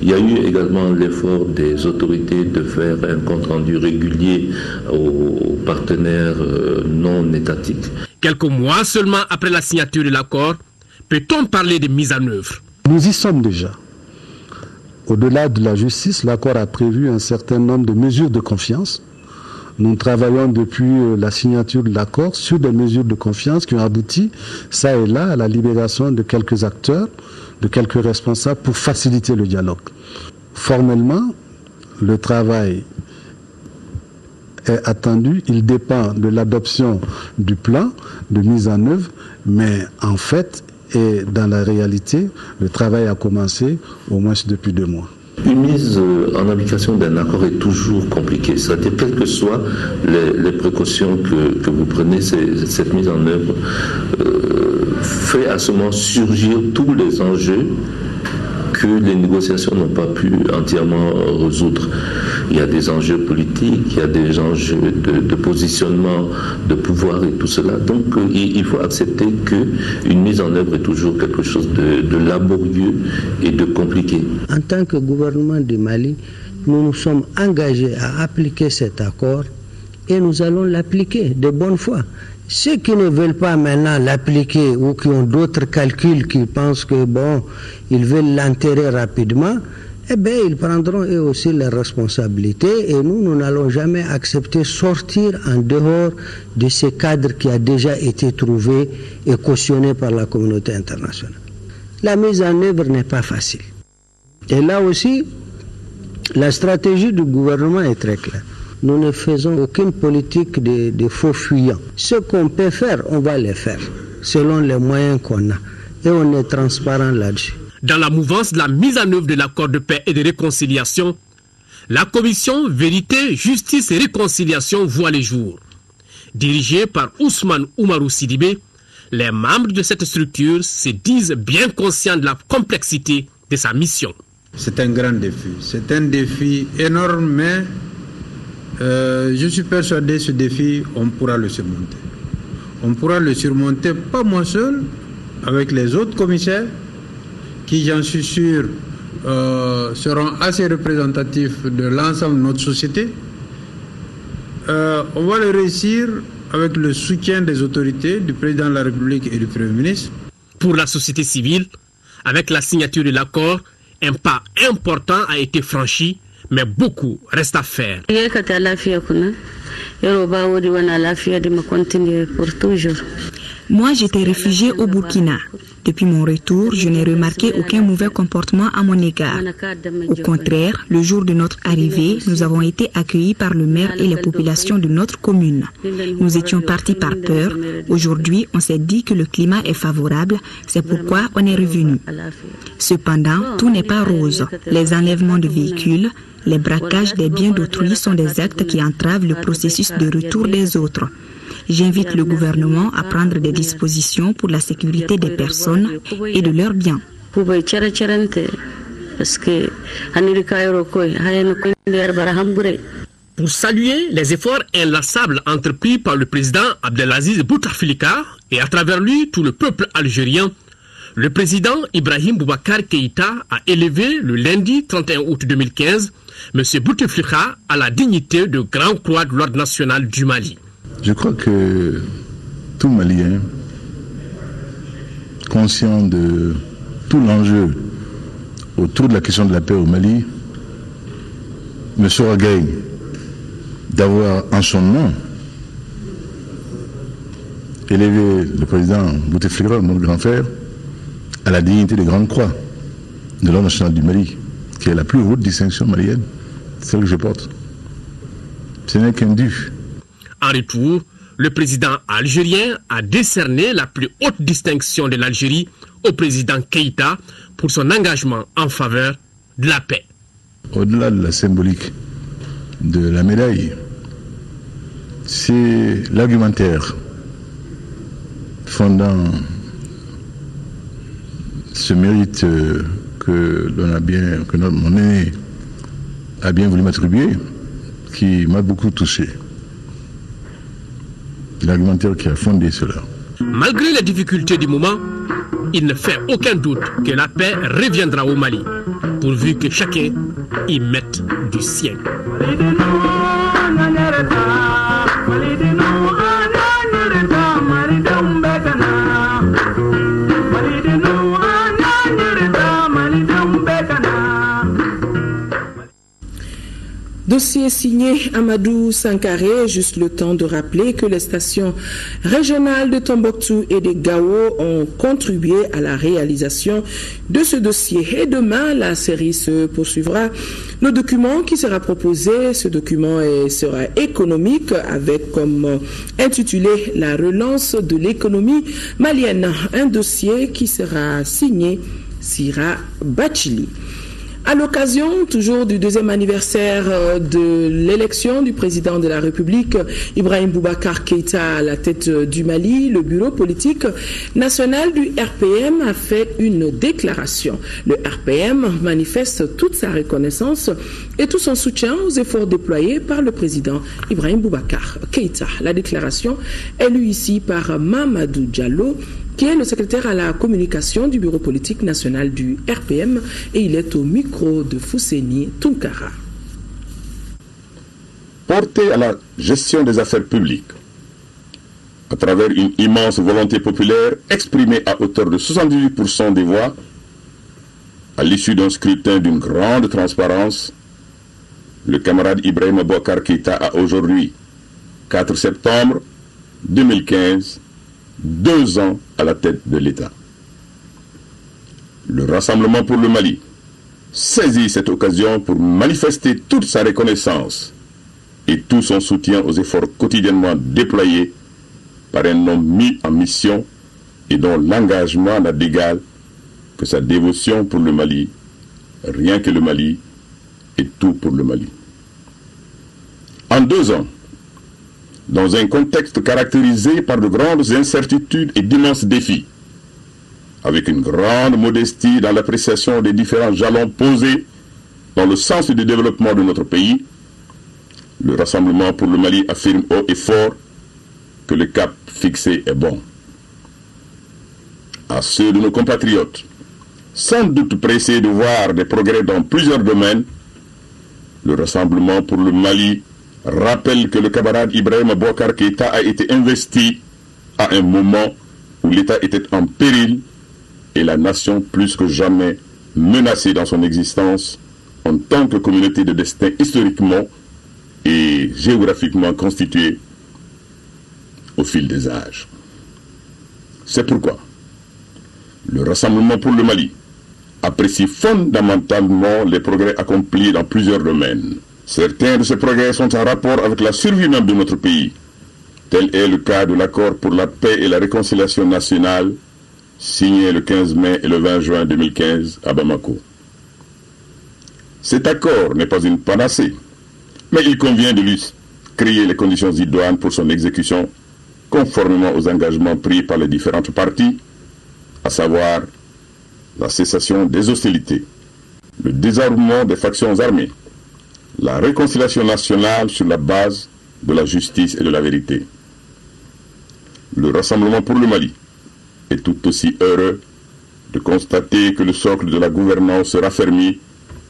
Il y a eu également l'effort des autorités de faire un compte-rendu régulier aux partenaires non étatiques. Quelques mois seulement après la signature de l'accord, peut-on parler de mise en œuvre? Nous y sommes déjà. Au-delà de la justice, l'accord a prévu un certain nombre de mesures de confiance. Nous travaillons depuis la signature de l'accord sur des mesures de confiance qui ont abouti, ça et là, à la libération de quelques acteurs, de quelques responsables pour faciliter le dialogue. Formellement, le travail est attendu, il dépend de l'adoption du plan de mise en œuvre, mais en fait, et dans la réalité, le travail a commencé au moins depuis 2 mois. Une mise en application d'un accord est toujours compliquée. C'est-à-dire, quelles que soient les précautions que vous prenez, cette mise en œuvre fait à ce moment surgir tous les enjeux que les négociations n'ont pas pu entièrement résoudre. Il y a des enjeux politiques, il y a des enjeux de positionnement, de pouvoir et tout cela. Donc il faut accepter qu'une mise en œuvre est toujours quelque chose de laborieux et de compliqué. En tant que gouvernement du Mali, nous nous sommes engagés à appliquer cet accord et nous allons l'appliquer de bonne foi. Ceux qui ne veulent pas maintenant l'appliquer ou qui ont d'autres calculs, qui pensent que ils veulent l'enterrer rapidement, ils prendront eux aussi leurs responsabilités et nous n'allons jamais accepter sortir en dehors de ce cadre qui a déjà été trouvé et cautionné par la communauté internationale. La mise en œuvre n'est pas facile. Et là aussi, la stratégie du gouvernement est très claire. Nous ne faisons aucune politique de faux fuyants. Ce qu'on peut faire, on va le faire, selon les moyens qu'on a. Et on est transparent là-dessus. Dans la mouvance de la mise en œuvre de l'accord de paix et de réconciliation, la commission Vérité, Justice et Réconciliation voit le jour. Dirigée par Ousmane Oumarou Sidibé, les membres de cette structure se disent bien conscients de la complexité de sa mission. C'est un grand défi. C'est un défi énorme, mais je suis persuadé que ce défi, on pourra le surmonter. On pourra le surmonter, pas moi seul, avec les autres commissaires, qui, j'en suis sûr, seront assez représentatifs de l'ensemble de notre société. On va le réussir avec le soutien des autorités, du président de la République et du Premier ministre. Pour la société civile, avec la signature de l'accord, un pas important a été franchi, mais beaucoup reste à faire. Moi, j'étais réfugiée au Burkina. Depuis mon retour, je n'ai remarqué aucun mauvais comportement à mon égard. Au contraire, le jour de notre arrivée, nous avons été accueillis par le maire et les populations de notre commune. Nous étions partis par peur. Aujourd'hui, on s'est dit que le climat est favorable. C'est pourquoi on est revenu. Cependant, tout n'est pas rose. Les enlèvements de véhicules, Les braquages des biens d'autrui sont des actes qui entravent le processus de retour des autres. J'invite le gouvernement à prendre des dispositions pour la sécurité des personnes et de leurs biens. Pour saluer les efforts inlassables entrepris par le président Abdelaziz Bouteflika et à travers lui tout le peuple algérien, le président Ibrahim Boubacar Keïta a élevé le lundi 31 août 2015 M. Bouteflika à la dignité de Grand Croix de l'Ordre national du Mali. Je crois que tout Malien, conscient de tout l'enjeu autour de la question de la paix au Mali, me s'orgueille d'avoir en son nom élevé le président Bouteflika, notre grand frère, à la dignité de Grande Croix de l'Ordre national du Mali, qui est la plus haute distinction malienne, celle que je porte. Ce n'est qu'un dû. En retour, le président algérien a décerné la plus haute distinction de l'Algérie au président Keïta pour son engagement en faveur de la paix. Au-delà de la symbolique de la médaille, c'est l'argumentaire fondant ce mérite que mon aîné a bien voulu m'attribuer qui m'a beaucoup touché. L'argumentaire qui a fondé cela. Malgré les difficultés du moment, il ne fait aucun doute que la paix reviendra au Mali, pourvu que chacun y mette du sien. Dossier signé Amadou Sankaré, juste le temps de rappeler que les stations régionales de Tombouctou et de Gao ont contribué à la réalisation de ce dossier. Et demain, la série se poursuivra. Le document qui sera proposé, ce document sera économique avec comme intitulé la relance de l'économie malienne. Un dossier qui sera signé Sira Bachili. À l'occasion, toujours du deuxième anniversaire de l'élection du président de la République, Ibrahim Boubacar Keïta à la tête du Mali, le bureau politique national du RPM a fait une déclaration. Le RPM manifeste toute sa reconnaissance et tout son soutien aux efforts déployés par le président Ibrahim Boubacar Keïta. La déclaration est lue ici par Mamadou Diallo, qui est le secrétaire à la communication du bureau politique national du RPM, et il est au micro de Fousseni Tunkara. Porté à la gestion des affaires publiques, à travers une immense volonté populaire exprimée à hauteur de 78% des voix, à l'issue d'un scrutin d'une grande transparence, le camarade Ibrahim Boubacar Keïta a aujourd'hui, 4 septembre 2015, 2 ans à la tête de l'État. Le Rassemblement pour le Mali saisit cette occasion pour manifester toute sa reconnaissance et tout son soutien aux efforts quotidiennement déployés par un homme mis en mission et dont l'engagement n'a d'égal que sa dévotion pour le Mali, rien que le Mali et tout pour le Mali. En 2 ans, dans un contexte caractérisé par de grandes incertitudes et d'immenses défis, avec une grande modestie dans l'appréciation des différents jalons posés dans le sens du développement de notre pays, le Rassemblement pour le Mali affirme haut et fort que le cap fixé est bon. À ceux de nos compatriotes, sans doute pressés de voir des progrès dans plusieurs domaines, le Rassemblement pour le Mali rappelle que le camarade Ibrahim Boubacar Keïta a été investi à un moment où l'État était en péril et la nation plus que jamais menacée dans son existence en tant que communauté de destin historiquement et géographiquement constituée au fil des âges. C'est pourquoi le Rassemblement pour le Mali apprécie fondamentalement les progrès accomplis dans plusieurs domaines. Certains de ces progrès sont en rapport avec la survie même de notre pays. Tel est le cas de l'accord pour la paix et la réconciliation nationale, signé le 15 mai et le 20 juin 2015 à Bamako. Cet accord n'est pas une panacée, mais il convient de lui créer les conditions idoines pour son exécution, conformément aux engagements pris par les différentes parties, à savoir la cessation des hostilités, le désarmement des factions armées, la réconciliation nationale sur la base de la justice et de la vérité. Le Rassemblement pour le Mali est tout aussi heureux de constater que le socle de la gouvernance sera raffermi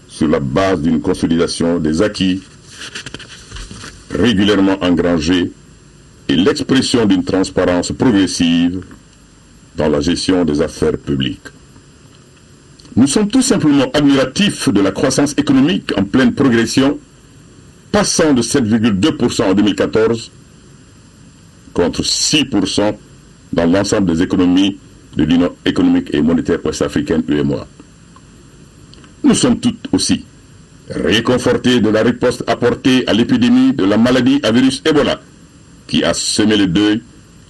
sur la base d'une consolidation des acquis régulièrement engrangés et l'expression d'une transparence progressive dans la gestion des affaires publiques. Nous sommes tout simplement admiratifs de la croissance économique en pleine progression, passant de 7,2% en 2014 contre 6% dans l'ensemble des économies de l'Union économique et monétaire ouest-africaine UEMOA. Nous sommes tout aussi réconfortés de la riposte apportée à l'épidémie de la maladie à virus Ebola, qui a semé le deuil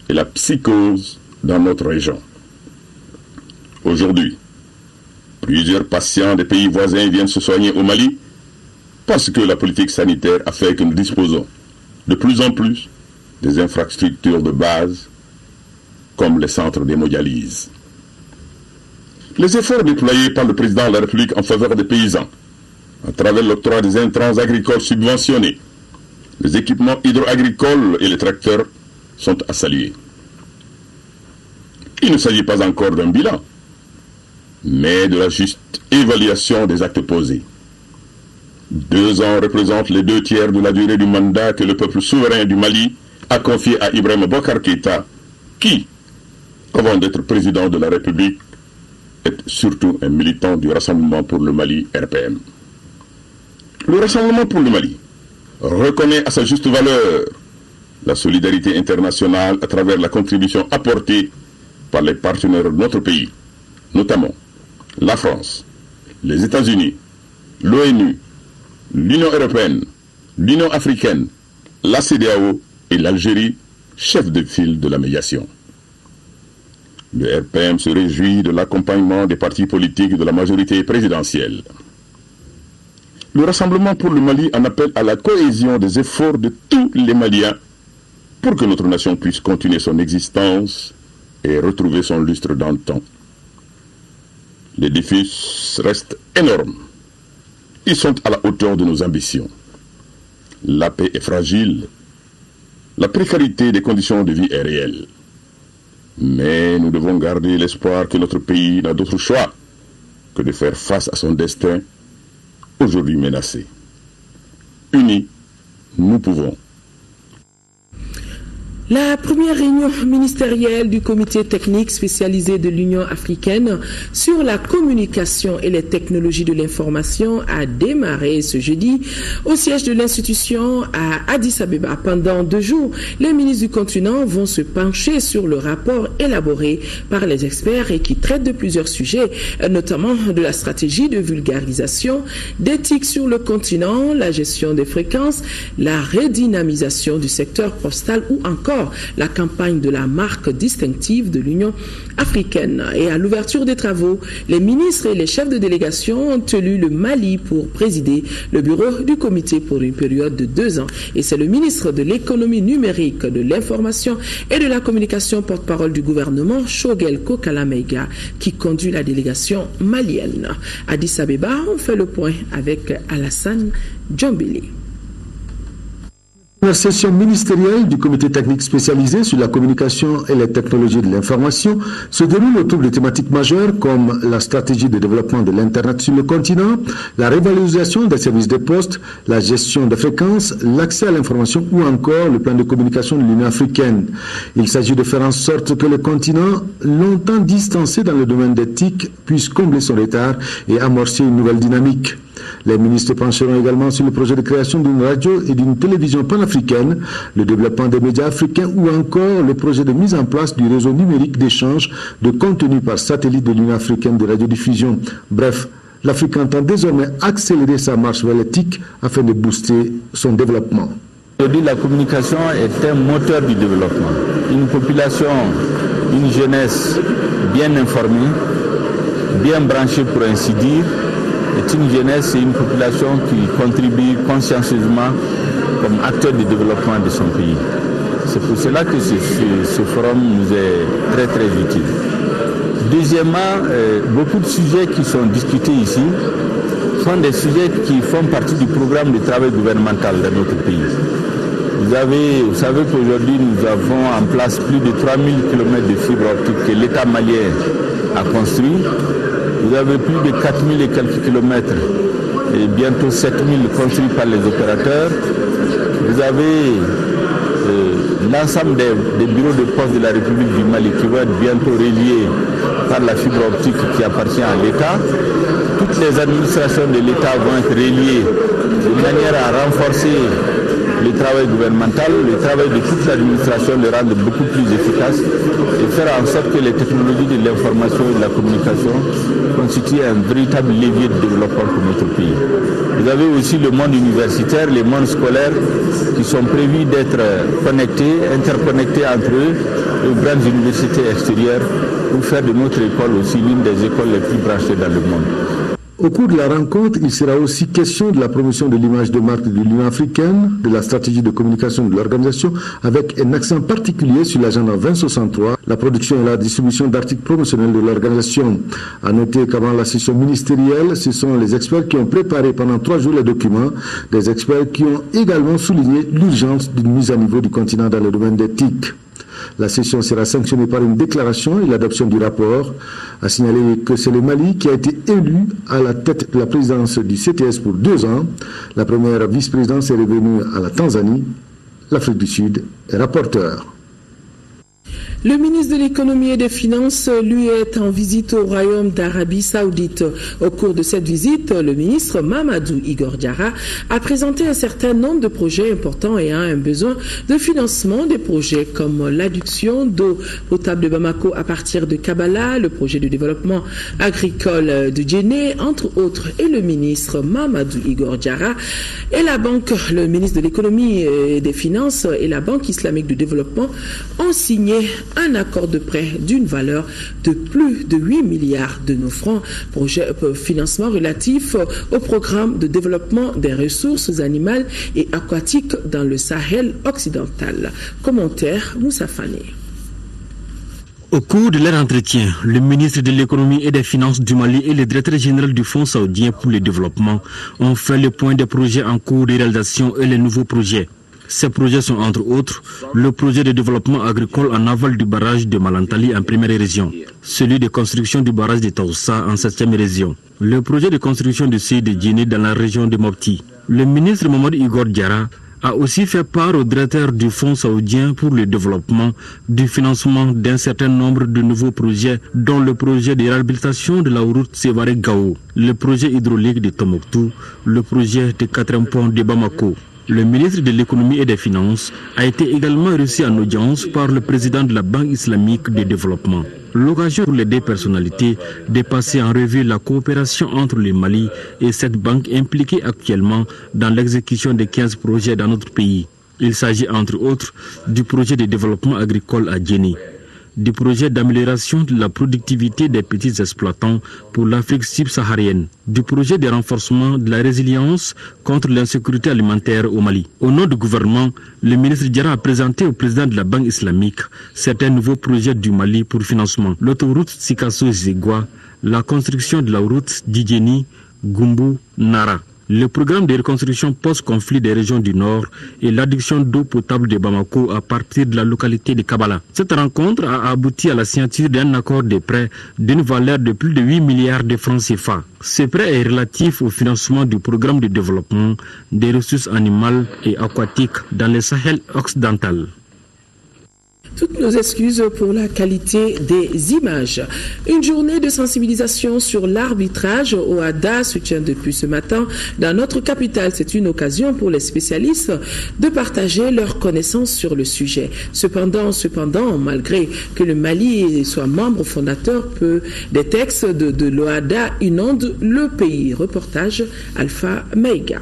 et la psychose dans notre région. Aujourd'hui, plusieurs patients des pays voisins viennent se soigner au Mali parce que la politique sanitaire a fait que nous disposons de plus en plus des infrastructures de base comme les centres d'hémodialyse. Les efforts déployés par le président de la République en faveur des paysans, à travers l'octroi des intrants agricoles subventionnés, les équipements hydro-agricoles et les tracteurs sont à saluer. Il ne s'agit pas encore d'un bilan, mais de la juste évaluation des actes posés. 2 ans représentent les 2/3 de la durée du mandat que le peuple souverain du Mali a confié à Ibrahim Boubacar Keïta, qui, avant d'être président de la République, est surtout un militant du Rassemblement pour le Mali, RPM. Le Rassemblement pour le Mali reconnaît à sa juste valeur la solidarité internationale à travers la contribution apportée par les partenaires de notre pays, notamment la France, les États-Unis, l'ONU, l'Union européenne, l'Union africaine, la CEDEAO et l'Algérie, chef de file de la médiation. Le RPM se réjouit de l'accompagnement des partis politiques de la majorité présidentielle. Le Rassemblement pour le Mali en appelle à la cohésion des efforts de tous les Maliens pour que notre nation puisse continuer son existence et retrouver son lustre d'antan. Les défis restent énormes. Ils sont à la hauteur de nos ambitions. La paix est fragile. La précarité des conditions de vie est réelle. Mais nous devons garder l'espoir que notre pays n'a d'autre choix que de faire face à son destin, aujourd'hui menacé. Unis, nous pouvons. La première réunion ministérielle du comité technique spécialisé de l'Union africaine sur la communication et les technologies de l'information a démarré ce jeudi au siège de l'institution à Addis Abeba. Pendant 2 jours, les ministres du continent vont se pencher sur le rapport élaboré par les experts et qui traite de plusieurs sujets, notamment de la stratégie de vulgarisation, d'éthique sur le continent, la gestion des fréquences, la redynamisation du secteur postal ou encore la campagne de la marque distinctive de l'Union africaine. Et à l'ouverture des travaux, les ministres et les chefs de délégation ont élu le Mali pour présider le bureau du comité pour une période de 2 ans. Et c'est le ministre de l'économie numérique, de l'information et de la communication, porte-parole du gouvernement, Shogel Kokala-Maïga, qui conduit la délégation malienne. À Addis Abeba, on fait le point avec Alassane Djambili. La session ministérielle du comité technique spécialisé sur la communication et les technologies de l'information se déroule autour de thématiques majeures comme la stratégie de développement de l'Internet sur le continent, la révalorisation des services de poste, la gestion des fréquences, l'accès à l'information ou encore le plan de communication de l'Union africaine. Il s'agit de faire en sorte que le continent, longtemps distancé dans le domaine d'éthique, puisse combler son retard et amorcer une nouvelle dynamique. Les ministres pencheront également sur le projet de création d'une radio et d'une télévision panafricaine, le développement des médias africains ou encore le projet de mise en place du réseau numérique d'échange de contenu par satellite de l'Union africaine de radiodiffusion. Bref, l'Afrique entend désormais accélérer sa marche vers l'éthique afin de booster son développement. Aujourd'hui, la communication est un moteur du développement. Une population, une jeunesse bien informée, bien branchée pour ainsi dire, est une jeunesse et une population qui contribue consciencieusement comme acteur de développement de son pays. C'est pour cela que ce forum nous est très très utile. Deuxièmement, beaucoup de sujets qui sont discutés ici sont des sujets qui font partie du programme de travail gouvernemental dans notre pays. Vous savez qu'aujourd'hui nous avons en place plus de 3000 km de fibres optiques que l'État malien a construit. Vous avez plus de 4000 et quelques kilomètres et bientôt 7000 construits par les opérateurs. Vous avez l'ensemble des bureaux de poste de la République du Mali qui vont être bientôt reliés par la fibre optique qui appartient à l'État. Toutes les administrations de l'État vont être reliées de manière à renforcer le travail gouvernemental, le travail de toute l'administration, le rendre beaucoup plus efficace et faire en sorte que les technologies de l'information et de la communication constituent un véritable levier de développement pour notre pays. Vous avez aussi le monde universitaire, les mondes scolaires qui sont prévus d'être connectés, interconnectés entre eux aux grandes universités extérieures pour faire de notre école aussi l'une des écoles les plus branchées dans le monde. Au cours de la rencontre, il sera aussi question de la promotion de l'image de marque de l'Union africaine, de la stratégie de communication de l'organisation, avec un accent particulier sur l'agenda 2063, la production et la distribution d'articles promotionnels de l'organisation. À noter qu'avant la session ministérielle, ce sont les experts qui ont préparé pendant 3 jours les documents, des experts qui ont également souligné l'urgence d'une mise à niveau du continent dans le domaine des TIC. La session sera sanctionnée par une déclaration et l'adoption du rapport. A signaler que c'est le Mali qui a été élu à la tête de la présidence du CTS pour 2 ans. La première vice-présidence est revenue à la Tanzanie. L'Afrique du Sud est rapporteur. Le ministre de l'économie et des finances, lui, est en visite au royaume d'Arabie Saoudite. Au cours de cette visite, le ministre Mamadou Igor Diarra a présenté un certain nombre de projets importants et a un besoin de financement des projets comme l'adduction d'eau potable de Bamako à partir de Kabbalah, le projet de développement agricole de Djenné, entre autres. Et le ministre Mamadou Igor Diarra et la banque, le ministre de l'économie et des finances et la Banque islamique de développement ont signé un accord de prêt d'une valeur de plus de 8 milliards de nos francs, projet financement relatif au programme de développement des ressources animales et aquatiques dans le Sahel occidental. Commentaire Moussa Fane. Au cours de leur entretien, le ministre de l'économie et des finances du Mali et le directeur général du Fonds saoudien pour le développement ont fait le point des projets en cours de réalisation et les nouveaux projets. Ces projets sont entre autres le projet de développement agricole en aval du barrage de Malantali en première région, celui de construction du barrage de Taoussa en 7e région, le projet de construction du site de Djenné dans la région de Mopti. Le ministre Mamadou Igor Diarra a aussi fait part au directeur du Fonds saoudien pour le développement du financement d'un certain nombre de nouveaux projets, dont le projet de réhabilitation de la route Sévaré-Gao, le projet hydraulique de Tombouctou, le projet de 4 ponts de Bamako. Le ministre de l'économie et des finances a été également reçu en audience par le président de la Banque islamique de développement. L'occasion pour les 2 personnalités de passer en revue la coopération entre le Mali et cette banque impliquée actuellement dans l'exécution de 15 projets dans notre pays. Il s'agit entre autres du projet de développement agricole à Djenné, du projet d'amélioration de la productivité des petits exploitants pour l'Afrique subsaharienne, du projet de renforcement de la résilience contre l'insécurité alimentaire au Mali. Au nom du gouvernement, le ministre Diarra a présenté au président de la Banque islamique certains nouveaux projets du Mali pour financement. L'autoroute Sikasso-Zégua, la construction de la route Djeni, Gumbu, Nara, le programme de reconstruction post-conflit des régions du Nord et l'adduction d'eau potable de Bamako à partir de la localité de Kabbalah. Cette rencontre a abouti à la signature d'un accord de prêt d'une valeur de plus de 8 milliards de francs CFA. Ce prêt est relatif au financement du programme de développement des ressources animales et aquatiques dans le Sahel occidental. Toutes nos excuses pour la qualité des images. Une journée de sensibilisation sur l'arbitrage au HADA se tient depuis ce matin dans notre capitale. C'est une occasion pour les spécialistes de partager leurs connaissances sur le sujet. Cependant, malgré que le Mali soit membre fondateur, peu des textes de l'OHADA inondent le pays. Reportage Alpha Meiga.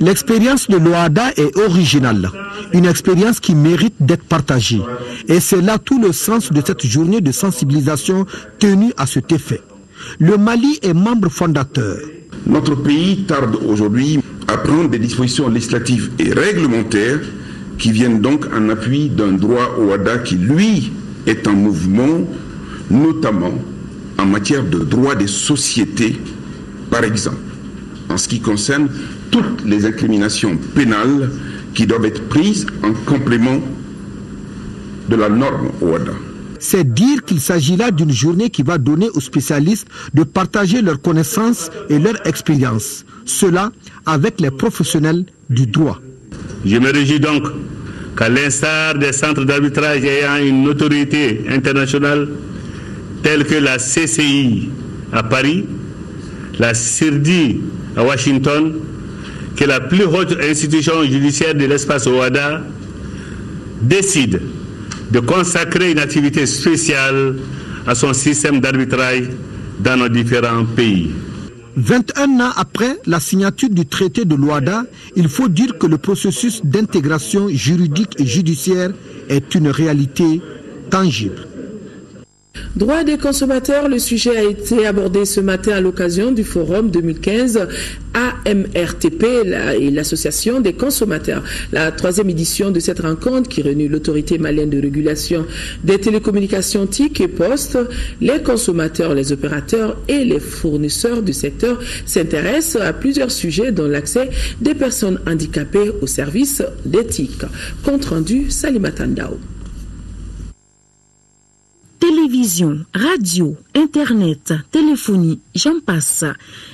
L'expérience de l'OHADA est originale, une expérience qui mérite d'être partagée. Et c'est là tout le sens de cette journée de sensibilisation tenue à cet effet. Le Mali est membre fondateur. Notre pays tarde aujourd'hui à prendre des dispositions législatives et réglementaires qui viennent donc en appui d'un droit au WADA qui, lui, est en mouvement, notamment en matière de droit des sociétés, par exemple, en ce qui concerne toutes les incriminations pénales qui doivent être prises en complément de la norme au WADA. C'est dire qu'il s'agit là d'une journée qui va donner aux spécialistes de partager leurs connaissances et leur expérience. Cela avec les professionnels du droit. Je me réjouis donc qu'à l'instar des centres d'arbitrage ayant une autorité internationale telle que la CCI à Paris, la CIRDI à Washington, que la plus haute institution judiciaire de l'espace OHADA décide de consacrer une activité spéciale à son système d'arbitrage dans nos différents pays. 21 ans après la signature du traité de l'OHADA, il faut dire que le processus d'intégration juridique et judiciaire est une réalité tangible. Droits des consommateurs, le sujet a été abordé ce matin à l'occasion du forum 2015 AMRTP et l'association des consommateurs. La 3e édition de cette rencontre qui réunit l'autorité malienne de régulation des télécommunications TIC et Poste, les consommateurs, les opérateurs et les fournisseurs du secteur s'intéresse à plusieurs sujets dont l'accès des personnes handicapées aux services des TIC. Compte rendu, Salimata Ndao. Télévision, radio, Internet, téléphonie, j'en passe.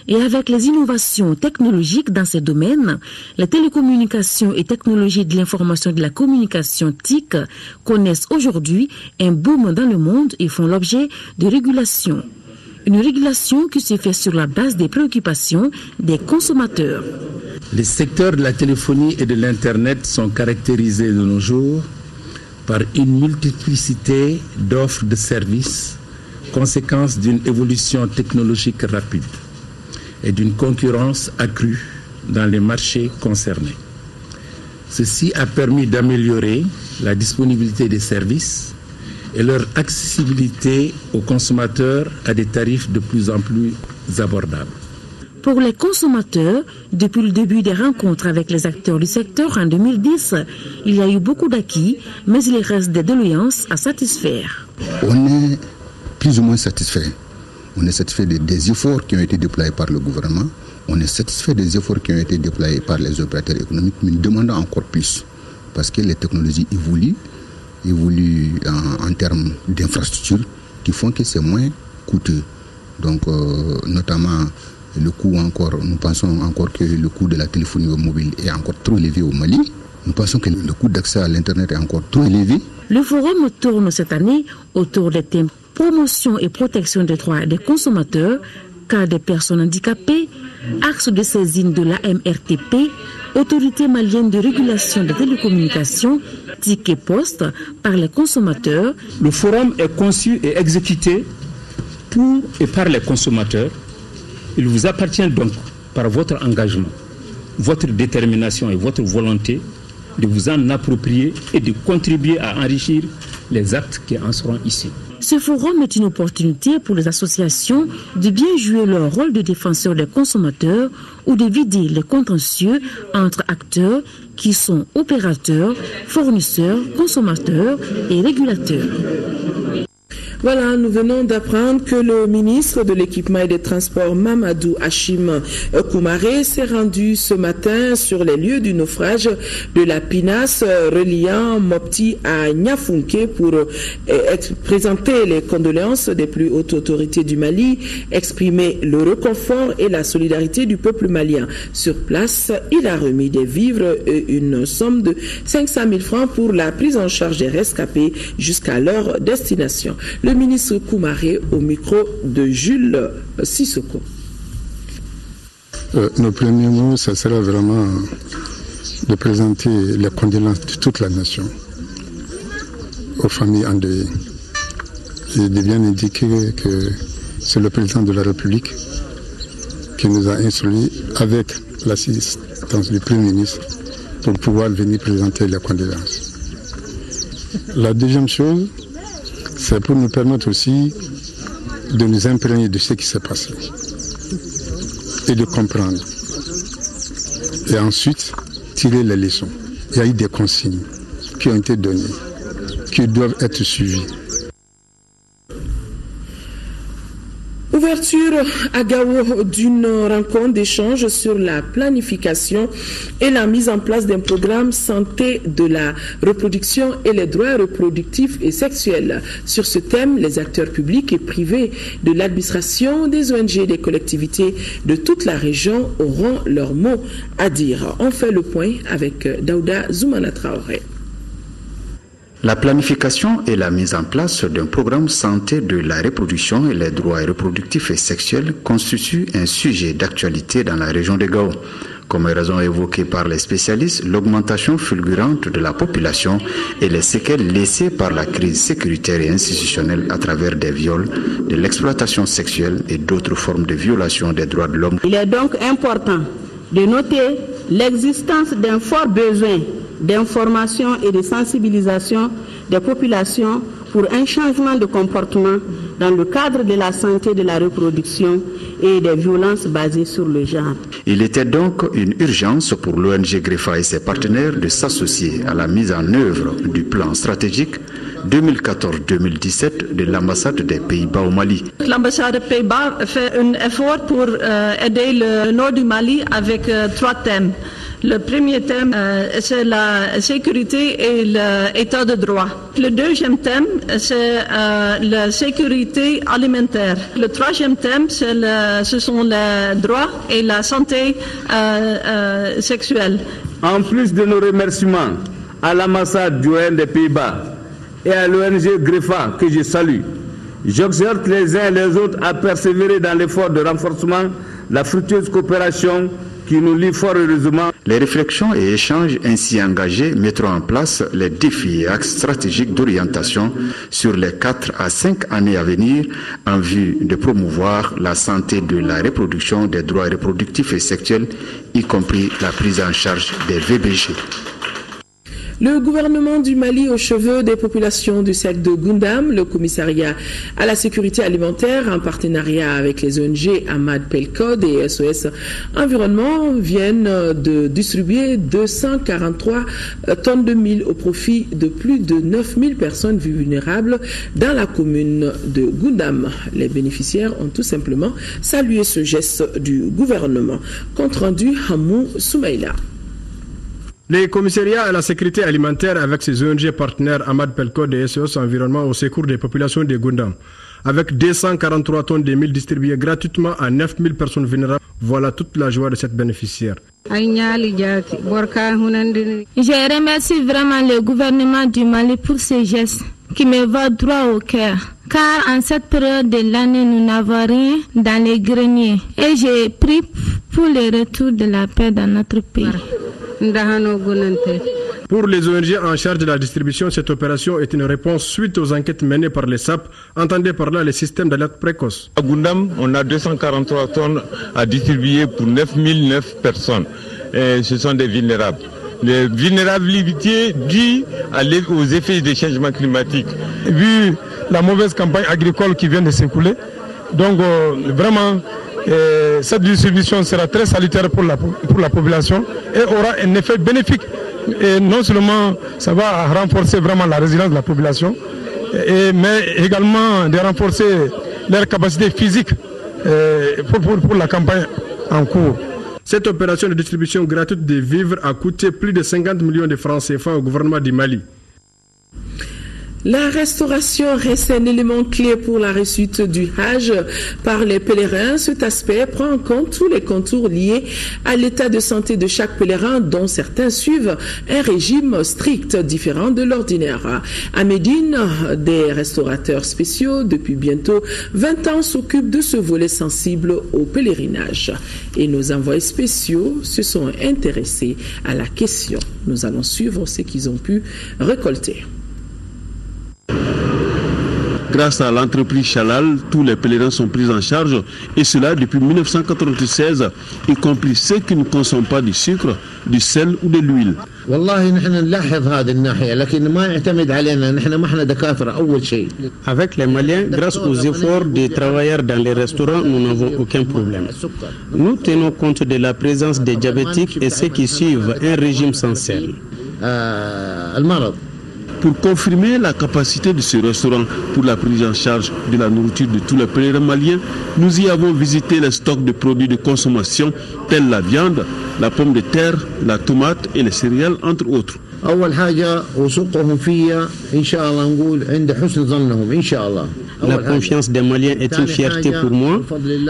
Et avec les innovations technologiques dans ces domaines, les télécommunications et technologies de l'information et de la communication TIC connaissent aujourd'hui un boom dans le monde et font l'objet de régulation. Une régulation qui se fait sur la base des préoccupations des consommateurs. Les secteurs de la téléphonie et de l'Internet sont caractérisés de nos jours par une multiplicité d'offres de services, conséquence d'une évolution technologique rapide et d'une concurrence accrue dans les marchés concernés. Ceci a permis d'améliorer la disponibilité des services et leur accessibilité aux consommateurs à des tarifs de plus en plus abordables. Pour les consommateurs, depuis le début des rencontres avec les acteurs du secteur en 2010, il y a eu beaucoup d'acquis, mais il reste des doléances à satisfaire. On est plus ou moins satisfait. On est satisfait des efforts qui ont été déployés par le gouvernement. On est satisfait des efforts qui ont été déployés par les opérateurs économiques, mais nous demandons encore plus. Parce que les technologies évoluent en termes d'infrastructures qui font que c'est moins coûteux. Donc, notamment, le coût encore, nous pensons encore que le coût de la téléphonie mobile est encore trop élevé au Mali. Nous pensons que le coût d'accès à l'Internet est encore trop élevé. Le forum tourne cette année autour des thèmes promotion et protection des droits des consommateurs, cas des personnes handicapées, axe de saisine de l'AMRTP, autorité malienne de régulation des télécommunications, TIC et Poste, par les consommateurs. Le forum est conçu et exécuté pour et par les consommateurs. Il vous appartient donc, par votre engagement, votre détermination et votre volonté, de vous en approprier et de contribuer à enrichir les actes qui en seront issus. Ce forum est une opportunité pour les associations de bien jouer leur rôle de défenseur des consommateurs ou de vider les contentieux entre acteurs qui sont opérateurs, fournisseurs, consommateurs et régulateurs. Voilà, nous venons d'apprendre que le ministre de l'Équipement et des Transports, Mamadou Hachim Koumaré, s'est rendu ce matin sur les lieux du naufrage de la pinasse reliant Mopti à Niafunké pour présenter les condoléances des plus hautes autorités du Mali, exprimer le réconfort et la solidarité du peuple malien. Sur place, il a remis des vivres et une somme de 500 000 francs pour la prise en charge des rescapés jusqu'à leur destination. Le ministre Koumaré au micro de Jules Sissoko. Nos premiers mots, ça sera vraiment de présenter les condoléances de toute la nation aux familles endeuillées et de bien indiquer que c'est le président de la République qui nous a instruits avec l'assistance du Premier ministre pour pouvoir venir présenter les condoléances. La deuxième chose, c'est pour nous permettre aussi de nous imprégner de ce qui s'est passé et de comprendre. Et ensuite, tirer les leçons. Il y a eu des consignes qui ont été données, qui doivent être suivies. Ouverture à Gao d'une rencontre d'échange sur la planification et la mise en place d'un programme santé de la reproduction et les droits reproductifs et sexuels. Sur ce thème, les acteurs publics et privés de l'administration, des ONG et des collectivités de toute la région auront leur mot à dire. On fait le point avec Daouda Zoumana Traoré. La planification et la mise en place d'un programme santé de la reproduction et les droits reproductifs et sexuels constituent un sujet d'actualité dans la région de Gao. Comme raison évoquée par les spécialistes, l'augmentation fulgurante de la population et les séquelles laissées par la crise sécuritaire et institutionnelle à travers des viols, de l'exploitation sexuelle et d'autres formes de violation des droits de l'homme. Il est donc important de noter l'existence d'un fort besoin d'information et de sensibilisation des populations pour un changement de comportement dans le cadre de la santé de la reproduction et des violences basées sur le genre. Il était donc une urgence pour l'ONG GREFA et ses partenaires de s'associer à la mise en œuvre du plan stratégique 2014-2017 de l'ambassade des Pays-Bas au Mali. L'ambassade des Pays-Bas fait un effort pour aider le nord du Mali avec 3 thèmes. Le premier thème, c'est la sécurité et l'état de droit. Le deuxième thème, c'est la sécurité alimentaire. Le troisième thème, ce sont les droits et la santé sexuelle. En plus de nos remerciements à l'ambassade du ON des Pays-Bas et à l'ONG GREFA que je salue, j'exhorte les uns et les autres à persévérer dans l'effort de renforcement de la fructueuse coopération qui nous lie fort heureusement. Les réflexions et échanges ainsi engagés mettront en place les défis et axes stratégiques d'orientation sur les 4 à 5 années à venir en vue de promouvoir la santé de la reproduction, des droits reproductifs et sexuels, y compris la prise en charge des VBG. Le gouvernement du Mali aux cheveux des populations du cercle de Gundam, le commissariat à la sécurité alimentaire en partenariat avec les ONG Ahmad Pelcod et SOS Environnement viennent de distribuer 243 tonnes de mil au profit de plus de 9000 personnes vulnérables dans la commune de Gundam. Les bénéficiaires ont tout simplement salué ce geste du gouvernement. Compte rendu Hamou Soumaïla. Les commissariats à la sécurité alimentaire avec ses ONG partenaires Ahmad Pelcod et SOS Environnement au secours des populations de Gundam, avec 243 tonnes de mil distribuées gratuitement à 9000 personnes vulnérables. Voilà toute la joie de cette bénéficiaire. Je remercie vraiment le gouvernement du Mali pour ces gestes qui me vont droit au cœur. Car en cette période de l'année, nous n'avons rien dans les greniers. Et j'ai pris pour le retour de la paix dans notre pays. Pour les ONG en charge de la distribution, cette opération est une réponse suite aux enquêtes menées par les SAP, entendez par là les systèmes d'alerte précoce. À Gundam, on a 243 tonnes à distribuer pour 9009 personnes. Et ce sont des vulnérables. Les vulnérabilités dues aux effets des changements climatiques. Vu la mauvaise campagne agricole qui vient de s'écouler, donc vraiment, cette distribution sera très salutaire pour la population et aura un effet bénéfique. Et non seulement ça va renforcer vraiment la résilience de la population, mais également de renforcer leur capacité physique pour la campagne en cours. Cette opération de distribution gratuite de vivres a coûté plus de 50 millions de francs CFA au gouvernement du Mali. La restauration reste un élément clé pour la réussite du Hajj par les pèlerins. Cet aspect prend en compte tous les contours liés à l'état de santé de chaque pèlerin, dont certains suivent un régime strict différent de l'ordinaire. À Médine, des restaurateurs spéciaux depuis bientôt 20 ans s'occupent de ce volet sensible au pèlerinage. Et nos envoyés spéciaux se sont intéressés à la question. Nous allons suivre ce qu'ils ont pu récolter. Grâce à l'entreprise Chalal, tous les pèlerins sont pris en charge, et cela depuis 1996, y compris ceux qui ne consomment pas du sucre, du sel ou de l'huile. Avec les Maliens, grâce aux efforts des travailleurs dans les restaurants, nous n'avons aucun problème. Nous tenons compte de la présence des diabétiques et ceux qui suivent un régime sans sel. Pour confirmer la capacité de ce restaurant pour la prise en charge de la nourriture de tous les pèlerins maliens, nous y avons visité les stocks de produits de consommation tels la viande, la pomme de terre, la tomate et les céréales, entre autres. La confiance des Maliens est une fierté pour moi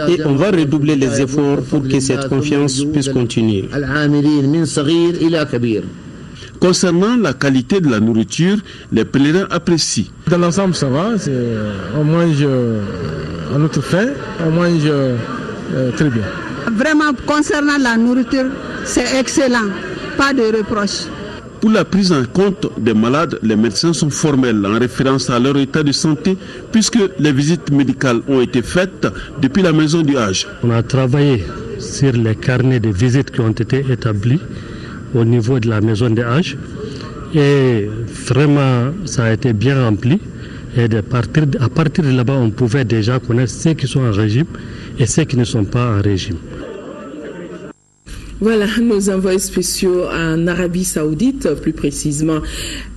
et on va redoubler les efforts pour que cette confiance puisse continuer. Concernant la qualité de la nourriture, les pèlerins apprécient. Dans l'ensemble, ça va. On mange à notre faim, on mange très bien. Vraiment, concernant la nourriture, c'est excellent. Pas de reproches. Pour la prise en compte des malades, les médecins sont formels en référence à leur état de santé, puisque les visites médicales ont été faites depuis la maison du Hajj. On a travaillé sur les carnets de visites qui ont été établis au niveau de la maison des Hajj, et vraiment ça a été bien rempli, et à partir de là-bas on pouvait déjà connaître ceux qui sont en régime et ceux qui ne sont pas en régime. Voilà nos envoyés spéciaux en Arabie Saoudite, plus précisément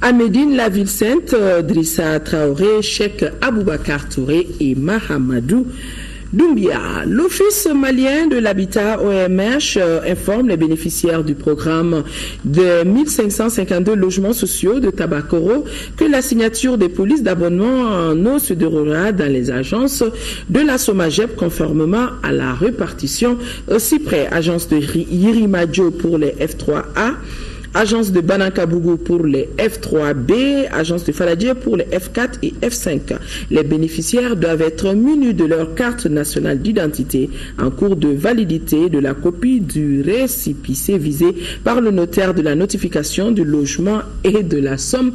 à Médine, la ville sainte, Drissa Traoré, Cheikh Aboubakar Touré et Mahamadou Doumbia. L'Office malien de l'habitat OMH informe les bénéficiaires du programme de 1552 logements sociaux de Tabakoro que la signature des polices d'abonnement en eau se déroulera dans les agences de la Somagep conformément à la répartition ci-près. Agence de Yirimadjo pour les F3A, agence de Banankabougou pour les F3B, agence de Faladie pour les F4 et F5. Les bénéficiaires doivent être munis de leur carte nationale d'identité en cours de validité de la copie du récépissé visé par le notaire de la notification du logement et de la somme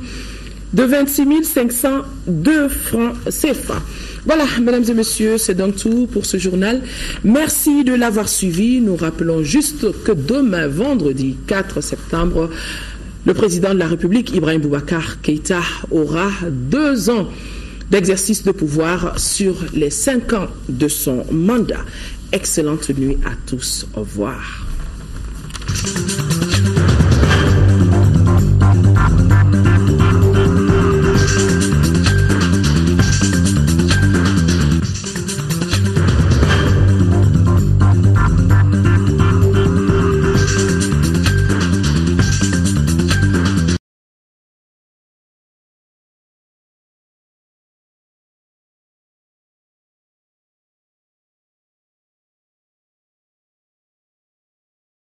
de 26 502 francs CFA. Voilà, mesdames et messieurs, c'est donc tout pour ce journal. Merci de l'avoir suivi. Nous rappelons juste que demain, vendredi 4 septembre, le président de la République, Ibrahim Boubacar Keïta, aura 2 ans d'exercice de pouvoir sur les 5 ans de son mandat. Excellente nuit à tous. Au revoir.